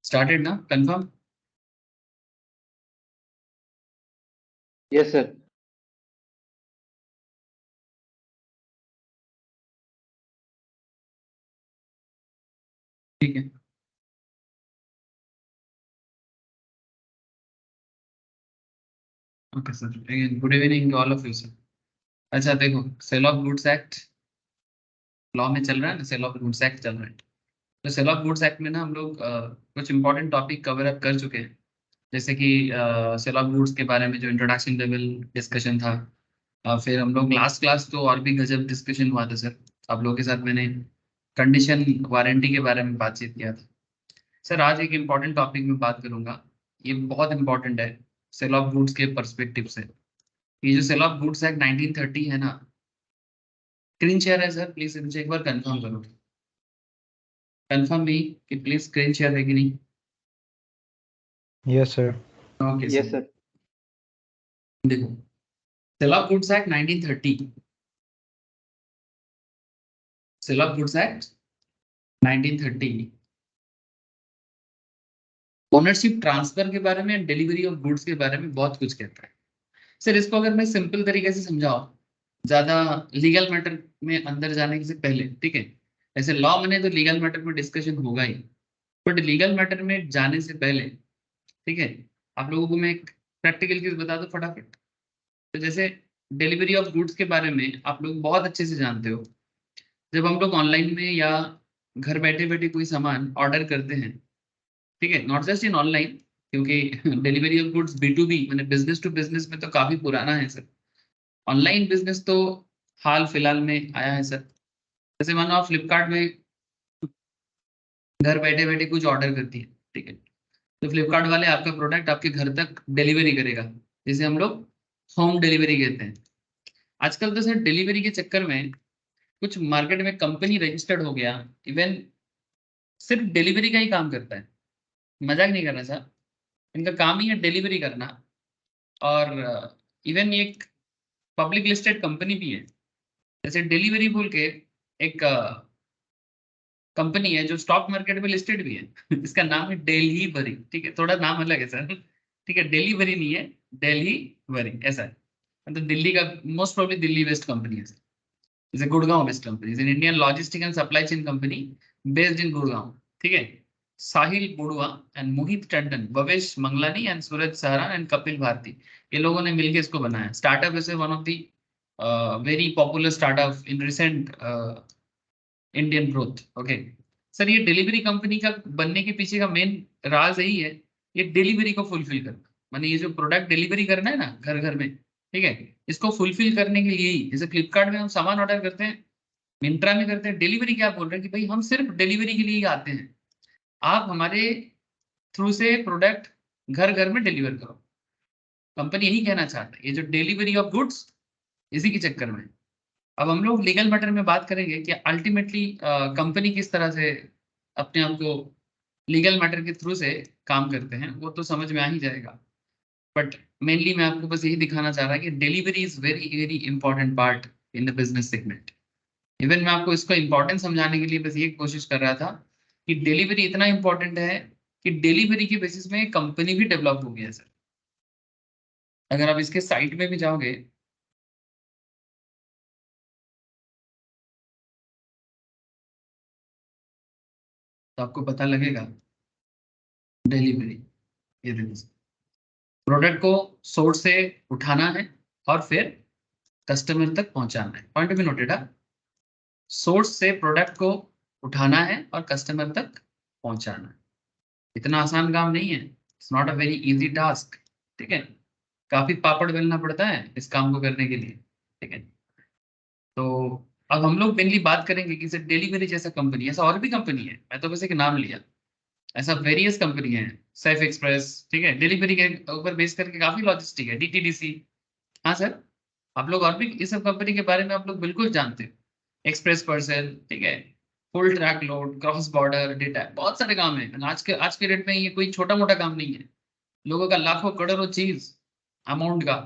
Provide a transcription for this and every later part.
Started ना confirm? Yes sir. ठीक है। Okay sir, good evening all of you sir. अच्छा देखो, sale of goods act law में चल रहा है ना, सेल ऑफ गुड्स एक्ट चल रहा है। तो सेल ऑफ गुड्स एक्ट में ना हम लोग कुछ इंपॉर्टेंट टॉपिक कवर अप कर चुके हैं। जैसे कि सेल ऑफ गुड्स के बारे में जो इंट्रोडक्शन लेवल डिस्कशन था। फिर हम लोग लास्ट क्लास तो और भी गजब डिस्कशन हुआ था सर। आप लोगों के साथ मैंने कंडीशन वारंटी के बारे में बातचीत किया था। सर आज एक इम्पॉर्टेंट टॉपिक में बात करूंगा। ये बहुत इंपॉर्टेंट है सेल ऑफ गुड्स के पर्सपेक्टिव से। ये जो सेल ऑफ गुड्स एक्ट 1930 है ना, स्क्रीन शेयर है सर, प्लीज मुझे एक बार कंफर्म करो। कंफर्म भी कि प्लीज स्क्रीन शेयर है कि नहीं? Yes sir. Okay yes sir. Sir. देखो, sale of goods act 1930, sale of goods act 1930 ownership transfer के बारे में, डिलीवरी ऑफ गुड्स के बारे में बहुत कुछ कहता है। सर इसको अगर मैं सिंपल तरीके से समझाऊं, ज्यादा लीगल मैटर में अंदर जाने से पहले, ठीक है, ऐसे लॉ बने तो लीगल मैटर में डिस्कशन होगा ही, बट लीगल मैटर में जाने से पहले, ठीक है, आप लोगों को मैं एक प्रैक्टिकल चीज बता दूं फटाफट। तो जैसे डिलीवरी ऑफ गुड्स के बारे में आप लोग बहुत अच्छे से जानते हो। जब हम लोग ऑनलाइन में या घर बैठे बैठे कोई सामान ऑर्डर करते हैं, ठीक है, नॉट जस्ट इन ऑनलाइन, क्योंकि डिलीवरी ऑफ गुड्स B2B मैंने बिजनेस टू बिजनेस में तो काफी पुराना है सर। ऑनलाइन बिजनेस तो हाल फिलहाल में आया है सर। जैसे मानो आप फ्लिपकार्ट में घर बैठे बैठे कुछ ऑर्डर करती है, ठीक है, तो फ्लिपकार्ट वाले आपका प्रोडक्ट आपके घर तक डिलीवरी करेगा, जिसे हम लोग होम डिलीवरी कहते हैं। आजकल तो सर डिलीवरी के चक्कर में कुछ मार्केट में कंपनी रजिस्टर्ड हो गया, इवन सिर्फ डिलीवरी का ही काम करता है। मजाक नहीं कर रहा सर, इनका काम ही है डिलीवरी करना। और इवन ये एक पब्लिक लिस्टेड कंपनी भी है। जैसे डिलीवरी बोल के एक कंपनी है जो स्टॉक मार्केट में लिस्टेड भी है। इसका नाम है दिल्ली वरी, ठीक है, थोड़ा नाम अलग है सर, ठीक है, दिल्ली वरी नहीं है, दिल्ली वरी ऐसा है। मतलब दिल्ली का most probably Delhi based company है sir. Is Gurgaon based company, is an Indian logistic and supply chain company based in Gurgaon, ठीक है। Sahil Burwa and Mohit Tandon, Bhavesh Manglani and Suraj Sahara and Kapil Bharti, ये लोगों ने मिलकर इसको बनाया। Startup is one of the very popular startup in recent Indian growth. Okay sir, ये delivery company का बनने के पीछे का मेन राज यही है, ये डिलीवरी को फुलफिल करना। माने ये जो प्रोडक्ट डिलीवरी करना है ना घर घर में, ठीक है, इसको फुलफिल करने के लिए ही, जैसे फ्लिपकार्ट में हम सामान ऑर्डर करते हैं, मिंत्रा में करते हैं, डिलीवरी क्या बोल रहे हैं कि भाई हम सिर्फ डिलीवरी के लिए ही आते हैं, आप हमारे थ्रू से प्रोडक्ट घर घर में डिलीवर करो। कंपनी यही कहना चाहता है, ये जो डिलीवरी ऑफ गुड्स, इसी के चक्कर में। अब हम लोग लीगल मैटर में बात करेंगे कि अल्टीमेटली कंपनी किस तरह से अपने आप को लीगल मैटर के थ्रू से काम करते हैं, वो तो समझ में आ ही जाएगा। बट मेनली मैं आपको बस यही दिखाना चाह रहा कि delivery is very very important part in the business segment. Even मैं आपको इसको इंपॉर्टेंस समझाने के लिए बस ये कोशिश कर रहा था कि डिलीवरी इतना इंपॉर्टेंट है कि डिलीवरी के बेसिस में कंपनी भी डेवलप हो गया है सर। अगर आप इसके साइट में भी जाओगे तो आपको पता लगेगा डिलीवरी, ये देखो, प्रोडक्ट को सोर्स से उठाना है और फिर कस्टमर तक पहुंचाना है। पॉइंट भी नोटेड है, सोर्स से प्रोडक्ट को उठाना है और कस्टमर तक पहुंचाना है। इतना आसान काम नहीं है, it's not a very easy task, ठीक है, काफी पापड़ बेलना पड़ता है इस काम को करने के लिए, ठीक है। तो अब हम लोग मेनली बात करेंगे कि सिर्फ डिलीवरी जैसा कंपनी, ऐसा और भी कंपनी है, मैं तो बस एक नाम लिया, ऐसा वेरियस कंपनी है। सेफ एक्सप्रेस, ठीक है, डिलीवरी के ऊपर बेस करके काफी लॉजिस्टिक है, DTDC। हाँ सर, आप लोग और भी इस सब कंपनी के बारे में आप लोग बिल्कुल जानते हो। एक्सप्रेस पार्सल, ठीक है, full track load, cross border data, बहुत सारे काम है। आज के डेट में ये कोई छोटा मोटा काम नहीं है। लोगों का लाखों करोड़ों चीज अमाउंट का,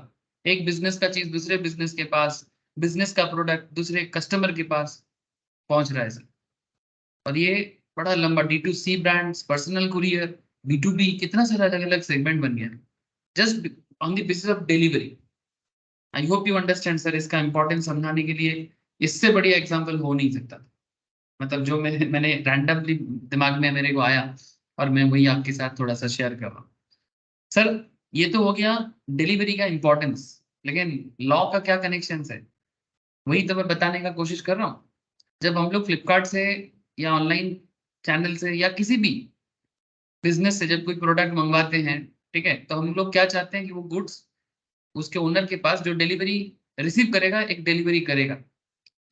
एक बिजनेस का चीज दूसरे बिजनेस के पास, बिजनेस का प्रोडक्ट दूसरे कस्टमर के पास पहुंच रहा है सर। और ये बड़ा लंबा D2C brands, personal courier, B2B कितना सारा अलग अलग सेगमेंट बन गया just on the basis of delivery. I hope you understand sir, इसका इंपॉर्टेंस समझाने के लिए इससे बढ़िया एग्जाम्पल हो नहीं सकता। मतलब जो मैंने रैंडमली दिमाग में मेरे को आया और मैं वही आपके साथ थोड़ा सा शेयर कर रहा हूँ। सर ये तो हो गया डिलीवरी का इंपॉर्टेंस, लेकिन लॉ का क्या कनेक्शन है वही तो मैं बताने का कोशिश कर रहा हूँ। जब हम लोग फ्लिपकार्ट से या ऑनलाइन चैनल से या किसी भी बिजनेस से जब कोई प्रोडक्ट मंगवाते हैं, ठीक है, तो हम लोग क्या चाहते हैं कि वो गुड्स उसके ओनर के पास, जो डिलीवरी रिसीव करेगा एक डिलीवरी करेगा,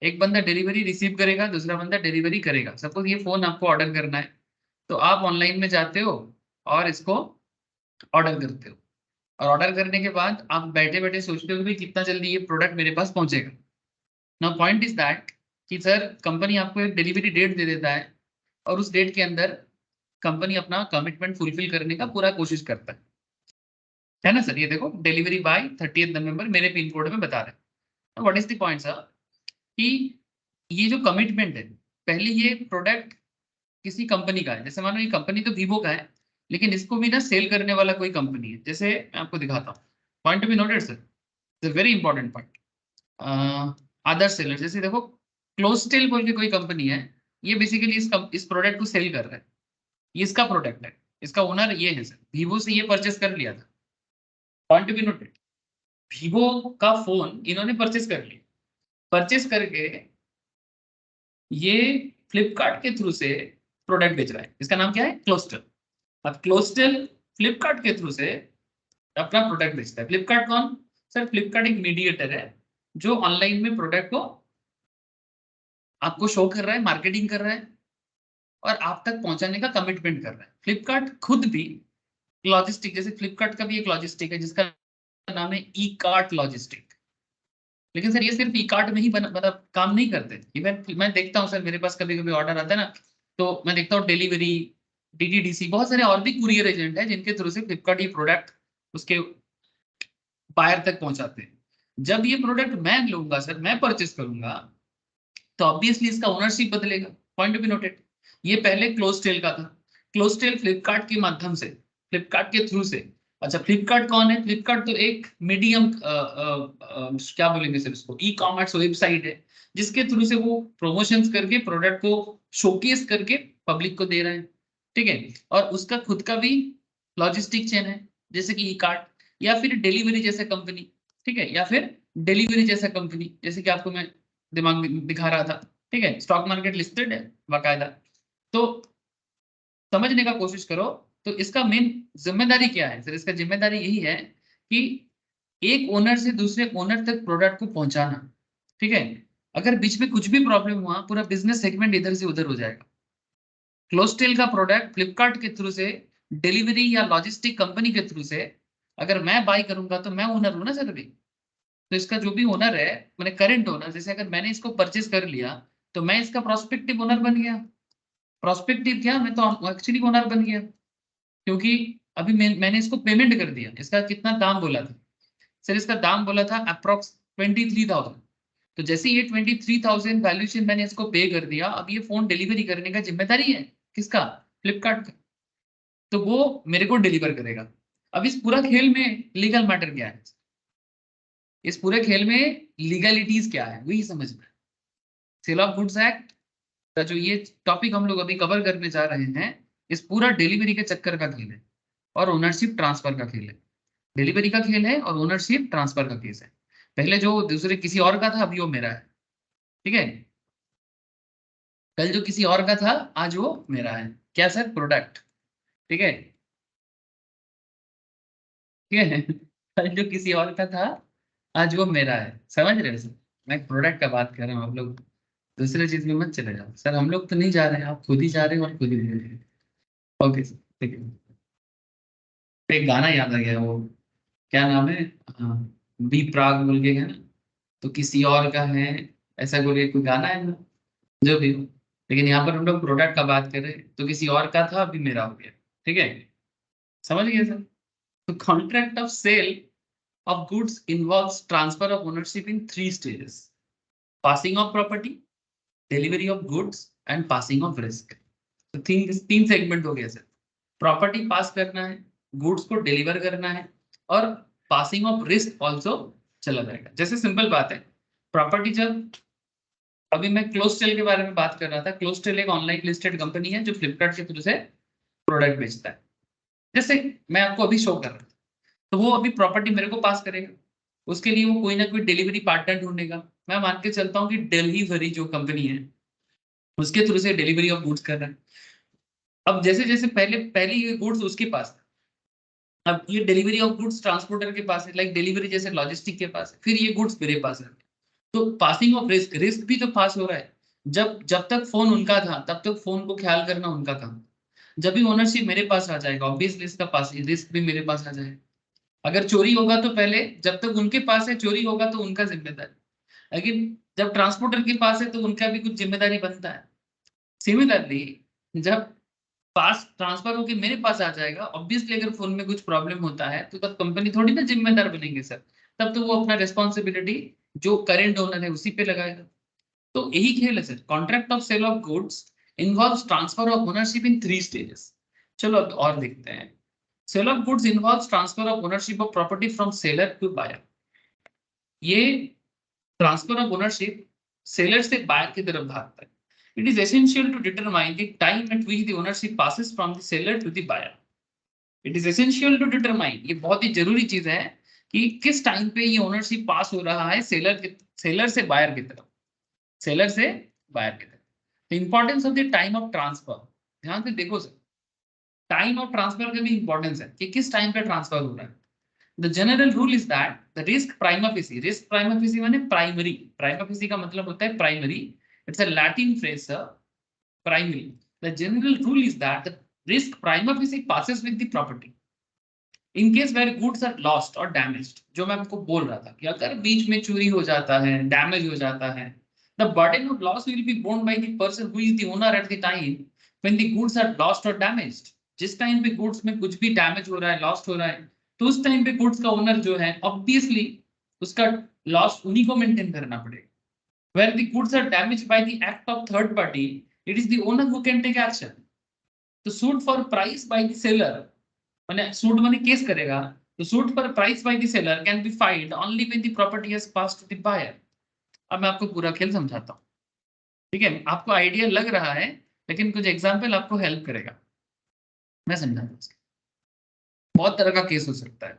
एक बंदा डिलीवरी रिसीव करेगा, दूसरा बंदा डिलीवरी करेगा। सपोज ये फोन आपको ऑर्डर करना है, तो आप ऑनलाइन में जाते हो और इसको ऑर्डर करते हो, और ऑर्डर करने के बाद आप बैठे बैठे सोचते हो कि कितना जल्दी ये प्रोडक्ट मेरे पास पहुंचेगा। नाउ पॉइंट इज दैट कि सर कंपनी आपको एक डिलीवरी डेट दे देता है और उस डेट के अंदर कंपनी अपना कमिटमेंट फुलफिल करने का पूरा कोशिश करता है ना सर। ये देखो डिलीवरी बाय 30 नवंबर मेरे पिन कोड में बता रहे हैं। What is the point sir कि ये जो कमिटमेंट है, पहले ये प्रोडक्ट किसी कंपनी का है, जैसे मान लो ये कंपनी तो वीवो का है, लेकिन इसको भी ना सेल करने वाला कोई कंपनी है। जैसे मैं आपको दिखाता हूँ, point to be noted sir, it's very important point. Other seller, जैसे देखो क्लोजटेल बोल के कोई कंपनी है, ये बेसिकली इस प्रोडक्ट को सेल कर रहा है, ये इसका प्रोडक्ट है, इसका ओनर ये है सर, वीवो से ये परचेस कर लिया था। Point to be noted, Vivo का फोन इन्होंने परचेस कर लिया, परचेस करके ये फ्लिपकार्ट के थ्रू से प्रोडक्ट बेच रहा है, इसका नाम क्या है, क्लोस्टल। अब क्लोस्टल फ्लिपकार्ट के थ्रू से अपना प्रोडक्ट बेचता है। फ्लिपकार्ट कौन सर, फ्लिपकार्ट एक मीडिएटर है जो ऑनलाइन में प्रोडक्ट को आपको शो कर रहा है, मार्केटिंग कर रहा है और आप तक पहुंचाने का कमिटमेंट कर रहा है। फ्लिपकार्ट खुद भी लॉजिस्टिक, जैसे फ्लिपकार्ट का भी एक लॉजिस्टिक है जिसका नाम है ई कार्ट लॉजिस्टिक, लेकिन सर ये सिर्फ ई कार्ट में ही मतलब काम नहीं करते। इवन मैं देखता हूँ सर, मेरे पास कभी कभी ऑर्डर आता है ना, तो मैं देखता हूँ डिलीवरी, डीटीडीसी, बहुत सारे और भी कुरियर एजेंट है जिनके थ्रू से फ्लिपकार्ट ये प्रोडक्ट उसके बायर तक पहुंचाते हैं। जब ये प्रोडक्ट मैं लूंगा सर, मैं परचेस करूंगा, तो ऑब्वियसली इसका ओनरशिप बदलेगा। पॉइंट टू बी नोटेड, ये पहले क्लोजटेल का था, क्लोजटेल फ्लिपकार्ट के माध्यम से, फ्लिपकार्ट के थ्रू से। अच्छा फ्लिपकार्ट कौन है, फ्लिपकार्ट तो एक मीडियम क्या बोलेंगे सर इसको, ई कॉमर्स वेबसाइट है जिसके थ्रू से वो प्रमोशंस करके प्रोडक्ट को शोकेस करके पब्लिक को दे रहे हैं, ठीक है। और उसका खुद का भी लॉजिस्टिक चेन है, जैसे कि ई कार्ट, या फिर डिलीवरी जैसा कंपनी, ठीक है, या फिर डिलीवरी जैसा कंपनी, जैसे कि आपको मैं दिमाग में दिखा रहा था, ठीक है, स्टॉक मार्केट लिस्टेड है बाकायदा। तो समझने का कोशिश करो, तो इसका मेन जिम्मेदारी क्या है सर, इसका जिम्मेदारी यही है कि एक ओनर से दूसरे ओनर तक प्रोडक्ट को पहुंचाना, ठीक है। अगर बीच में कुछ भी प्रॉब्लम हुआ, पूरा बिजनेस सेगमेंट इधर से उधर हो जाएगा। क्लोजटेल का प्रोडक्ट फ्लिपकार्ट के थ्रू से, डिलीवरी या लॉजिस्टिक कंपनी के थ्रू से अगर मैं बाई करूंगा, तो मैं ओनर हूं ना सर अभी। तो इसका जो भी ओनर है, मैंने करंट ओनर, जैसे अगर मैंने इसको परचेस कर लिया, तो मैं इसका प्रोस्पेक्टिव ओनर बन गया। प्रोस्पेक्टिव क्या, मैं तो एक्चुअली ओनर बन गया, क्योंकि अभी मैंने इसको पेमेंट कर दिया। इसका कितना दाम बोला था सर, इसका दाम बोला था अप्रोक्स 23,000। तो जैसे ये 23,000 वैल्यूएशन मैंने इसको पे कर दिया, अब ये फोन डिलीवरी करने का जिम्मेदारी है किसका, फ्लिपकार्ट का। तो वो मेरे को डिलीवर करेगा। अब इस पूरा खेल में लीगल मैटर क्या है, इस पूरे खेल में लीगलिटीज क्या है वही समझना है। सेल ऑफ गुड्स एक्ट का जो ये टॉपिक हम लोग अभी कवर करने जा रहे हैं, इस पूरा डिलीवरी के चक्कर का खेल है और ओनरशिप ट्रांसफर का खेल है। डिलीवरी का खेल है और ओनरशिप ट्रांसफर का केस है। पहले जो दूसरे किसी और का था, अभी वो मेरा है, ठीक है। कल जो किसी और का था, आज वो मेरा है। क्या सर, प्रोडक्ट, ठीक है, ठीक है। कल जो किसी और का था, आज वो मेरा है, समझ रहे हो सर। मैं प्रोडक्ट का बात कर रहा हूँ, आप लोग दूसरे चीज में मत चले जाओ सर। हम लोग तो नहीं जा रहे हैं, आप खुद ही जा रहे हो और खुद ही दे रहे हैं। ओके सर, ठीक है। एक गाना याद आ गया, वो क्या नाम है, हाँ, बी प्राग बोल के है ना, तो किसी और का है, ऐसा बोल के कोई गाना है ना, जो भी हो। लेकिन यहाँ पर हम लोग प्रोडक्ट का बात कर रहे हैं, तो किसी और का था अभी मेरा हो गया, ठीक है, समझ गए सर। तो contract of sale of goods involves transfer of ownership in 3 stages: passing of property, delivery of goods and passing of risk। तो तीन सेगमेंट हो गया सर। प्रॉपर्टी पास करना है, गुड्स को डिलीवर करना है, और पासिंग ऑफ रिस्क ऑल्सो चला जाएगा। जैसे सिंपल बात है, प्रॉपर्टी जब, अभी मैं क्लोजटेल के बारे में बात कर रहा था। क्लोजटेल एक ऑनलाइन लिस्टेड कंपनी है जो फ्लिपकार्ट के थ्रू से प्रोडक्ट बेचता है। जैसे मैं आपको अभी शो कर रहा था, तो वो अभी प्रॉपर्टी मेरे को पास करेगा, उसके लिए वो कोई ना कोई डिलीवरी पार्टनर ढूंढेगा। मैं मान के चलता हूँ कि डिलीवरी जो कंपनी है उसके थ्रू से डिलीवरी ऑफ गुड्स कर रहा है। अब जैसे जैसे पहले पहले ये गुड्स उसके पास था, अब ये डिलीवरी ऑफ गुड्स ट्रांसपोर्टर के पास है, लाइक डिलीवरी जैसे लॉजिस्टिक के पास है, फिर ये गुड्स मेरे पास है। तो पासिंग ऑफ रिस्क, रिस्क भी तो पास हो रहा है। जब जब तक फोन उनका था तब तक फोन को ख्याल करना उनका काम। जब भी ओनरशिप मेरे पास आ जाएगा, ऑब्वियसली इसका पास रिस्क भी मेरे पास आ जाएगा। अगर चोरी होगा तो पहले, जब तक उनके पास है, चोरी होगा तो उनका जिम्मेदारी, लेकिन जब ट्रांसपोर्टर के पास है तो उनका भी कुछ जिम्मेदारी बनता है। सिमिलरली जब पास ट्रांसफर होके मेरे पास आ जाएगा, ऑब्वियसली अगर फोन में कुछ प्रॉब्लम होता है तो तब कंपनी थोड़ी ना जिम्मेदार बनेंगे सर। तब तो वो अपना रिस्पॉन्सिबिलिटी जो करेंट ओनर है उसी पे लगाएगा। तो यही खेल है sir. Contract of sale of goods involves transfer of ownership in 3 stages. चलो अब और देखते हैं। Sale of goods involves transfer of ownership of property from seller to buyer. ये ट्रांसफर ऑफ ओनरशिप सेलर से बायर की तरफ भागता है। It is essential to determine the time at which the ownership passes from the seller to the buyer. It is essential to determine, ये बहुत ही जरूरी चीज है कि किस टाइम पे ये ओनरशिप पास हो रहा है सेलर से बायर की तरफ, सेलर से बायर की तरफ। The importance of the time of transfer, ध्यान से देखो सर, टाइम ऑफ ट्रांसफर का भी इंपॉर्टेंस है कि किस टाइम पे ट्रांसफर हो रहा है। The general rule is that the risk prima facie माने प्राइमरी, prima facie का मतलब होता है primary. It's a Latin phrase, sir, primary. The general rule is that the risk prima facie passes with the property. In case where goods are lost or damaged, जो मैं आपको बोल रहा था कि अगर बीच में चोरी हो जाता है, डैमेज हो जाता है, the burden of loss will be borne by the person who is the owner at the time when the goods are lost or damaged. जिस टाइम पे गुड्स में कुछ भी डैमेज हो रहा है, लॉस्ट हो रहा है, तो उस टाइम पे गुड्स का ओनर जो है ऑब्वियसली उसका लॉस उन्हीं को मेंटेन करना पड़ेगा। Where the goods are damaged by the act of third party, it is the owner who can take action. तो suit for price by the seller, माने सूट माने केस करेगा, तो सूट पर price by the seller can be filed only when the property has passed to the buyer. अब मैं आपको पूरा खेल समझाता हूँ, ठीक है? आपको आइडिया लग रहा है, लेकिन कुछ एग्जांपल आपको हेल्प करेगा, मैं समझाता हूँ। बहुत तरह का केस हो सकता है।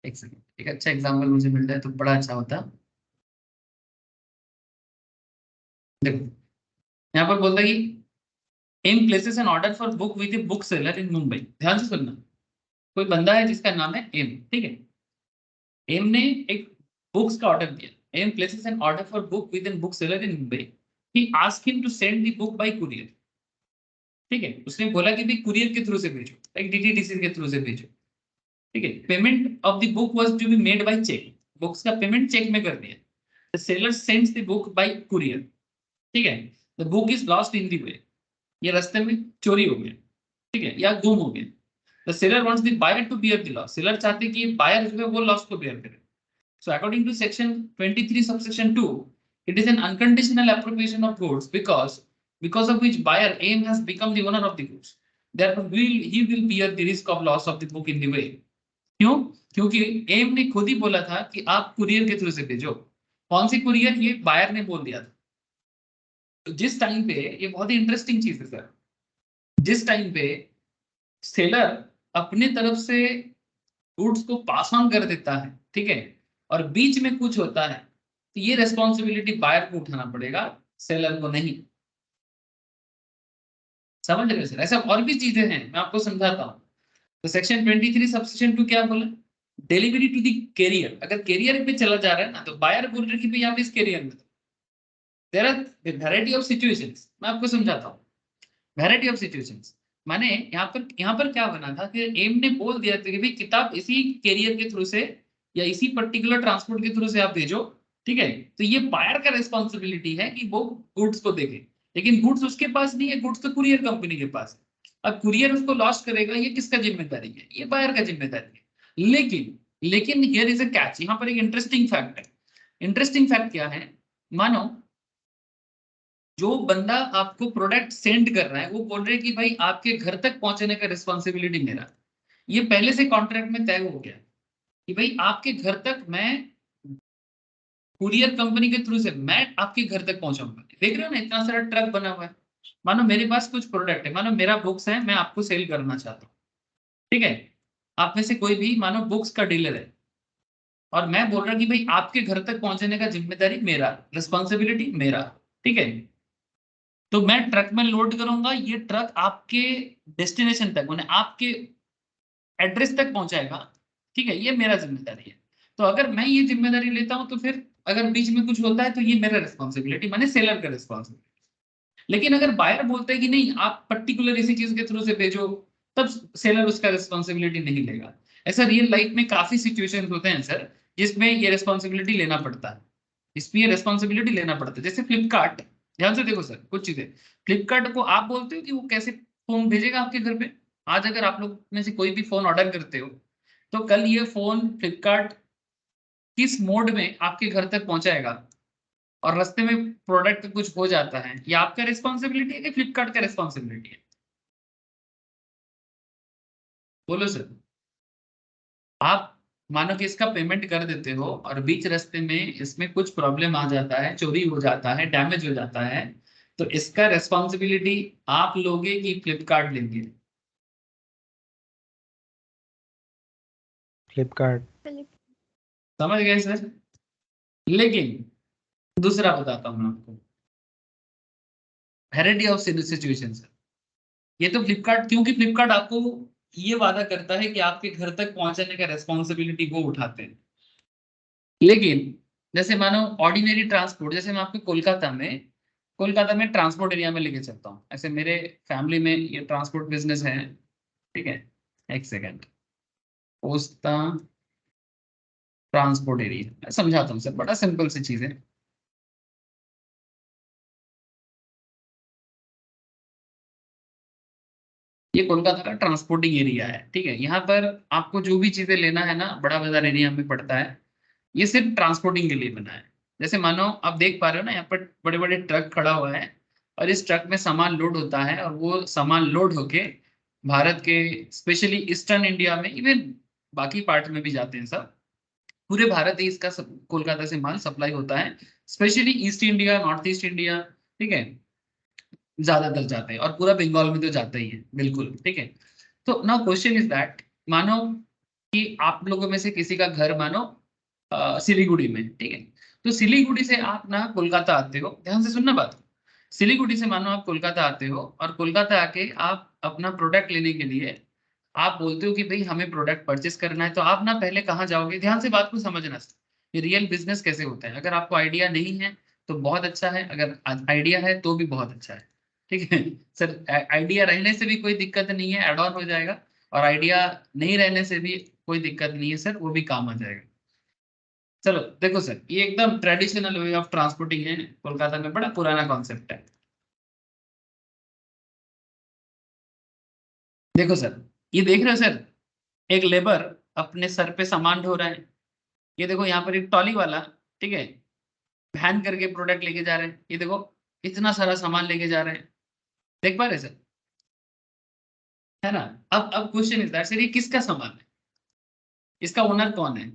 एक सेकंड, एक अच्छा एग्जांपल मुझे मिल जाए तो बड़ा अच्छा होता। देखो यहाँ पर बोलता है कि M places an order for book with a book seller in Mumbai. ध्यान से सुनना, कोई बंदा है जिसका नाम है एम, ठीक है? एम ने एक बुक्स का ऑर्डर दिया। M places an order for book with an book seller in Mumbai. He ask him to send the book by courier, ठीक है? उसने बोला कि भाई कुरियर के थ्रू से भेजो, एक डीटीडीसी के थ्रू से भेजो, ठीक है? Payment of the book was to be made by cheque. Books का पेमेंट चेक में कर दिया। The seller sends the book by courier, ठीक है? The book is lost in the way, ये रास्ते में चोरी हो गया, ठीक है, या गुम हो गया। The seller wants the buyer to bear the loss. Seller चाहते कि बायर जो है वो लॉस को बियर करे। So according to section 23 subsection 2, it is an unconditional appropriation of goods because of which buyer aim has become the owner of the goods. Therefore he will bear the risk of loss of the book in the way. क्यों? क्योंकि M ने खुद ही बोला था कि आप courier के through से भेजो। कौन सी कुरियर? ये बायर ने बोल दिया था। तो जिस टाइम पे, ये बहुत ही इंटरेस्टिंग चीज है सर, जिस टाइम पे सेलर अपने तरफ से गुड्स को पास ऑन कर देता है, ठीक है, और बीच में कुछ होता है, तो ये रेस्पॉन्सिबिलिटी बायर को उठाना पड़ेगा, सेलर को नहीं। समझ रहे हो सर? ऐसा और भी चीजें हैं, मैं आपको समझाता हूँ। तो सेक्शन 23 सबसेक्शन 2 क्या बोला? Delivery to the carrier. अगर कैरियर पे चला जा रहा है ना, तो बायर बोल रहे कि भाई आप इस कैरियर में, there are variety of situations. मैं आपको समझाता हूँ, वैरायटी ऑफ सिचुएशंस माने यहाँ पर क्या बना था कि एम ने बोल दिया था कि भाई किताब इसी कैरियर के थ्रू से या इसी पर्टिकुलर ट्रांसपोर्ट के थ्रू से आप भेजो, ठीक है? तो ये बायर का रिस्पॉन्सिबिलिटी है कि वो गुड्स को देखे, लेकिन गुड्स उसके पास नहीं है, गुड्स तो कुरियर कंपनी के पास है। अब कुरियर उसको लॉस्ट करेगा, ये किसका जिम्मेदारी है? ये बायर का जिम्मेदारी है। लेकिन लेकिन हियर इज अ कैच, यहाँ पर एक इंटरेस्टिंग फैक्ट है। इंटरेस्टिंग फैक्ट क्या है, मानो जो बंदा आपको प्रोडक्ट सेंड कर रहा है वो बोल रहे हैं कि भाई आपके घर तक पहुंचाने का रिस्पॉन्सिबिलिटी मेरा, ये पहले से कॉन्ट्रैक्ट में तय हो गया कि भाई आपके घर तक मैं कुरियर कंपनी के थ्रू से मैं आपके घर तक पहुंचाऊंगा। देख रहे हो ना, इतना सारा ट्रक बना हुआ है। मानो मेरे पास कुछ प्रोडक्ट है, मानो मेरा बुक्स है, मैं आपको सेल करना चाहता हूँ, ठीक है। आप में से कोई भी मानो बुक्स का डीलर है और मैं बोल रहा कि भाई आपके घर तक पहुंचाने का जिम्मेदारी मेरा, रिस्पॉन्सिबिलिटी मेरा, ठीक है। तो मैं ट्रक में लोड करूंगा, ये ट्रक आपके डेस्टिनेशन तक, मैंने आपके एड्रेस तक पहुंचाएगा, ठीक है, ये मेरा जिम्मेदारी है। तो अगर मैं ये जिम्मेदारी लेता हूं तो फिर अगर बीच में कुछ होता है तो ये मेरा रिस्पॉन्सिबिलिटी, माने सेलर का रिस्पॉन्सिबिलिटी। लेकिन अगर बायर बोलता है कि नहीं आप पर्टिकुलर इसी चीज के थ्रू से भेजो, तब सेलर उसका रिस्पॉन्सिबिलिटी नहीं लेगा। ऐसा रियल लाइफ में काफी सिचुएशन होते हैं सर, जिसमें ये रिस्पॉन्सिबिलिटी लेना पड़ता है, इसमें ये रिस्पॉन्सिबिलिटी लेना पड़ता है। जैसे फ्लिपकार्ट, ध्यान से देखो सर कुछ चीजें। फ्लिपकार्ट को आप बोलते हो कि वो कैसे फोन भेजेगा आपके घर पे। आज अगर आप लोग में से कोई भी फोन ऑर्डर करते हो तो कल ये फोन फ्लिपकार्ट किस मोड में आपके घर तक पहुंचाएगा, और रास्ते में प्रोडक्ट कुछ हो जाता है, ये आपका रिस्पॉन्सिबिलिटी है कि फ्लिपकार्ट का रिस्पॉन्सिबिलिटी है? बोलो सर। आप मानो कि इसका पेमेंट कर देते हो और बीच रास्ते में इसमें कुछ प्रॉब्लम आ जाता है, चोरी हो जाता है, डैमेज हो जाता है, तो इसका रिस्पॉन्सिबिलिटी आप लोगे कि फ्लिपकार्ट लेंगे? फ्लिपकार्ट। समझ गए सर। लेकिन दूसरा बताता हूं मैं आपको, वैरायटी ऑफ सिचुएशन। ये तो फ्लिपकार्ट, क्योंकि फ्लिपकार्ट आपको ये वादा करता है कि आपके घर तक पहुंचाने का रिस्पॉन्सिबिलिटी वो उठाते हैं। लेकिन जैसे मानो ऑर्डिनरी ट्रांसपोर्ट, जैसे मैं आपको कोलकाता में ट्रांसपोर्ट एरिया में लेके चलता हूँ, ऐसे मेरे फैमिली में ये ट्रांसपोर्ट बिजनेस है, ठीक है। एक सेकेंड, पोस्ता ट्रांसपोर्ट एरिया मैं समझाता हूँ सर, बड़ा सिंपल सी चीज है। ये कोलकाता का ट्रांसपोर्टिंग एरिया है, ठीक है। यहाँ पर आपको जो भी चीजें लेना है ना, बड़ा बाजार एरिया में पड़ता है, ये सिर्फ ट्रांसपोर्टिंग के लिए बना है। जैसे मानो आप देख पा रहे हो ना, यहाँ पर बड़े बड़े ट्रक खड़ा हुआ है और इस ट्रक में सामान लोड होता है, और वो सामान लोड होके भारत के स्पेशली ईस्टर्न इंडिया में, इवन बाकी पार्ट में भी जाते हैं सब, पूरे भारत ही इसका कोलकाता से माल सप्लाई होता है, specially east India, north east India, ठीक है, ज्यादातर जाते हैं, और पूरा बंगाल में तो जाता ही है बिल्कुल, ठीक है। तो नाउ क्वेश्चन इज दैट, मानो कि आप लोगों में से किसी का घर मानो सिलीगुड़ी में, ठीक है। तो सिलीगुड़ी से आप ना कोलकाता आते हो, ध्यान से सुनना बात। सिलीगुड़ी से मानो आप कोलकाता आते हो, और कोलकाता आके आप अपना प्रोडक्ट लेने के लिए आप बोलते हो कि भाई हमें प्रोडक्ट परचेस करना है, तो आप ना पहले कहाँ जाओगे? ध्यान से बात को समझना, ये रियल बिजनेस कैसे होता है। अगर आपको आइडिया नहीं है तो बहुत अच्छा है, अगर आइडिया है तो भी बहुत अच्छा है, ठीक है। सर आइडिया रहने से भी कोई दिक्कत नहीं है, एड ऑन हो जाएगा, और आइडिया नहीं रहने से भी कोई दिक्कत नहीं है सर, वो भी काम आ जाएगा। चलो देखो सर, ये एकदम ट्रेडिशनल वे ऑफ ट्रांसपोर्टिंग है, कोलकाता में बड़ा पुराना कॉन्सेप्ट है। देखो सर, ये देख रहे हो सर, एक लेबर अपने सर पे सामान ढो रहा है, ये देखो यहाँ पर एक ट्रॉली वाला, ठीक है, वैन करके प्रोडक्ट लेके जा रहे हैं, ये देखो इतना सारा सामान लेके जा रहे हैं, देख पा रहे सर, है ना। अब क्वेश्चन इज दैट सर, ये किसका सामान है, इसका ओनर कौन है?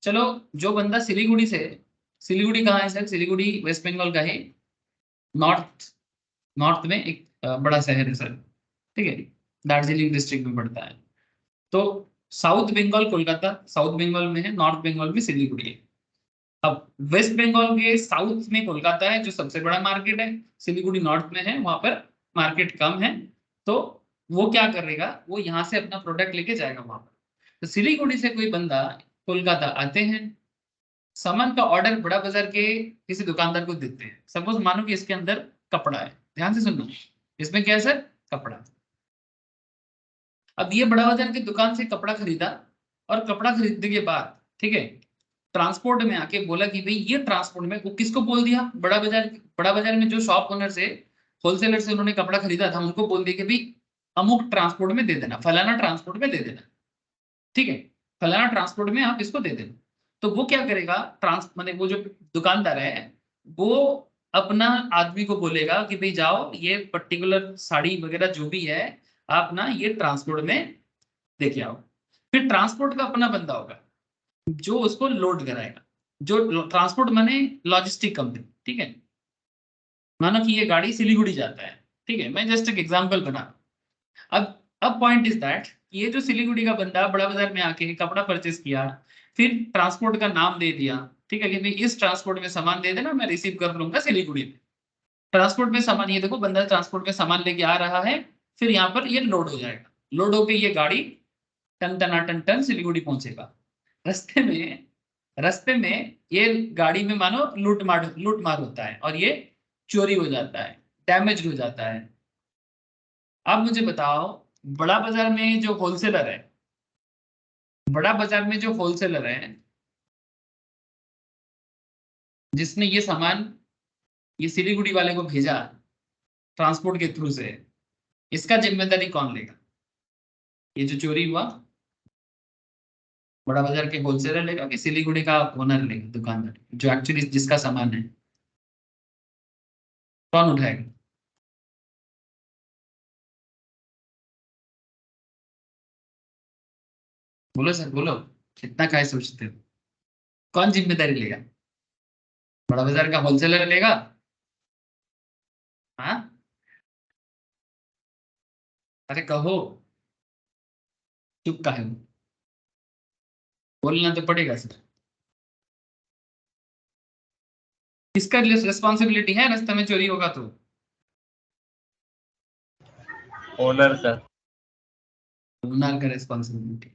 चलो, जो बंदा सिलीगुड़ी से, सिलीगुड़ी कहाँ है सर? सिलीगुड़ी वेस्ट बंगाल का है, नॉर्थ नॉर्थ में एक बड़ा शहर है सर, ठीक है, दार्जिलिंग डिस्ट्रिक्ट में पड़ता है। तो साउथ बंगाल कोलकाता साउथ बंगाल में है, नॉर्थ बंगाल में सिलीगुड़ी है। अब वेस्ट बंगाल के साउथ में कोलकाता है जो सबसे बड़ा मार्केट है, सिलीगुड़ी नॉर्थ में है, वहां पर मार्केट कम है। तो वो क्या करेगा, वो यहाँ से अपना प्रोडक्ट लेके जाएगा वहां पर। तो सिलीगुड़ी से कोई बंदा कोलकाता आते हैं, सामान का ऑर्डर बड़ा बाजार के किसी दुकानदार को देते हैं, सपोज मानो कि इसके अंदर कपड़ा है, ध्यान से सुनना, इसमें क्या है सर? कपड़ा। अब ये बड़ा बाजार की दुकान से कपड़ा खरीदा, और कपड़ा खरीदने के बाद, ठीक है, ट्रांसपोर्ट में आके बोला कि भाई ये ट्रांसपोर्ट में, वो किसको बोल दिया? बड़ा बाजार में जो शॉप ओनर से, होलसेलर से उन्होंने कपड़ा खरीदा था, उनको बोल दिया कि भाई अमुक ट्रांसपोर्ट में दे देना, फलाना ट्रांसपोर्ट में दे देना, ठीक है। फलाना ट्रांसपोर्ट में आप इसको दे देना। तो वो क्या करेगा, मतलब वो जो दुकानदार है वो अपना आदमी को बोलेगा कि भाई जाओ ये पर्टिकुलर साड़ी वगैरह जो भी है आप ना ये ट्रांसपोर्ट में देके आओ। फिर ट्रांसपोर्ट का अपना बंदा होगा जो उसको लोड कराएगा। जो ट्रांसपोर्ट माने लॉजिस्टिक कंपनी, ठीक है। मानो कि ये गाड़ी सिलीगुड़ी जाता है, ठीक है, मैं जस्ट एक एग्जांपल बना। अब पॉइंट इज दैट ये जो सिलीगुड़ी का बंदा बड़ा बाजार में आके कपड़ा परचेस किया, फिर ट्रांसपोर्ट का नाम दे दिया, ठीक है, कि भाई इस ट्रांसपोर्ट में सामान दे देना, मैं रिसीव कर लूंगा सिलीगुड़ी में। ट्रांसपोर्ट में सामान, ये देखो बंदा ट्रांसपोर्ट में सामान लेके आ रहा है, फिर यहाँ पर ये लोड हो जाएगा। लोड होके ये गाड़ी टन टनाटन टन सिलीगुड़ी पहुंचेगा। रास्ते में ये गाड़ी में मानो लूट मार होता है और ये चोरी हो जाता है, डैमेज हो जाता है। अब मुझे बताओ, बड़ा बाजार में जो होलसेलर है, बड़ा बाजार में जो होलसेलर है जिसने ये सामान ये सिलीगुड़ी वाले को भेजा ट्रांसपोर्ट के थ्रू से, इसका जिम्मेदारी कौन लेगा? ये जो चोरी हुआ बड़ा बाजार के होलसेलर लेगा कि सिलीगुड़ी का ओनर लेगा, दुकानदार जो एक्चुअली जिसका सामान है, कौन उठाएगा? बोलो सर बोलो, कितना काय सोचते हो? कौन जिम्मेदारी लेगा? बड़ा बाजार का होलसेलर लेगा? हाँ, अरे कहो, चुप का है? बोलना तो पड़ेगा सर। किसका रिस्पॉन्सिबिलिटी है रास्ते में चोरी होगा तो? Owner sir. ओनर का रिस्पॉन्सिबिलिटी,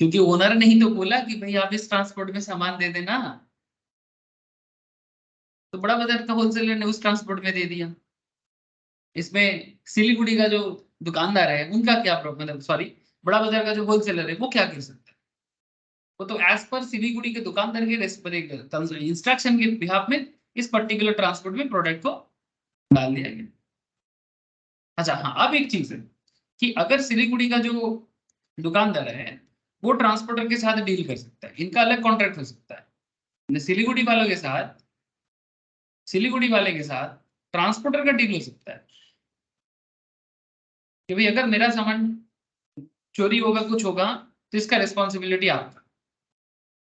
क्योंकि ओनर ने ही तो बोला कि भाई आप इस ट्रांसपोर्ट में सामान दे देना, तो बड़ा बाजार का होलसेलर ने उस ट्रांसपोर्ट में दे दिया। इसमें सिलीगुड़ी का जो दुकानदार है उनका क्या मतलब सॉरी, बड़ा बाजार का जो होलसेलर है वो क्या कर सकता है? वो तो एज पर सिलीगुड़ी के दुकानदार के इंस्ट्रक्शन के बिहाफ में इस पर्टिकुलर ट्रांसपोर्ट में प्रोडक्ट को डाल दिया गया। अच्छा हाँ, अब एक चीज है कि अगर सिलीगुड़ी का जो दुकानदार है वो ट्रांसपोर्टर के साथ डील कर सकता है, इनका अलग कॉन्ट्रैक्ट हो सकता है। सिलीगुड़ी वालों के साथ, सिलीगुड़ी वाले के साथ ट्रांसपोर्टर का डील हो सकता है कि भाई अगर मेरा सामान चोरी होगा कुछ होगा तो इसका रिस्पॉन्सिबिलिटी आपका,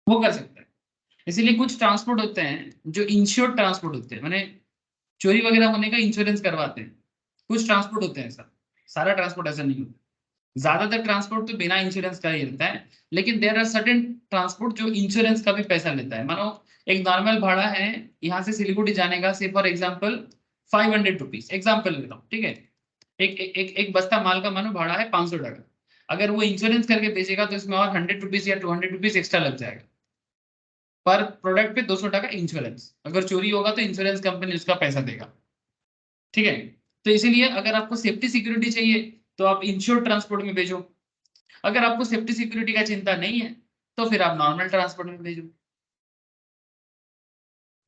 वो कर सकता है। इसीलिए कुछ ट्रांसपोर्ट होते हैं जो इंश्योर्ड ट्रांसपोर्ट होते हैं, माने चोरी वगैरह होने का इंश्योरेंस करवाते हैं। कुछ ट्रांसपोर्ट होते हैं ऐसा, सारा ट्रांसपोर्ट ऐसा नहीं होता। ज्यादातर ट्रांसपोर्ट तो बिना इंश्योरेंस का ही रहता है, लेकिन देयर आर सर्टेन ट्रांसपोर्ट जो इंश्योरेंस का भी पैसा लेता है। मानो एक नॉर्मल भाड़ा है यहाँ से सिलीगुड़ी जाने का, से फॉर एग्जाम्पल 500 रुपीज, एग्जाम्पल लेता हूँ, ठीक है। एक बस्ता माल का मानो भाड़ा है 500 टका। अगर वो इंश्योरेंस करके बेचेगा तो इसमें और 100 रुपीज या 200 रुपीज एक्स्ट्रा लग जाएगा। पर प्रोडक्ट पे 200 टका इंश्योरेंस, अगर चोरी होगा तो इंश्योरेंस कंपनी उसका पैसा देगा, ठीक है। तो इसीलिए अगर आपको सेफ्टी सिक्योरिटी चाहिए तो आप इंश्योर्ड ट्रांसपोर्ट में भेजो। अगर आपको सेफ्टी सिक्योरिटी का चिंता नहीं है तो फिर आप नॉर्मल ट्रांसपोर्ट में भेजो।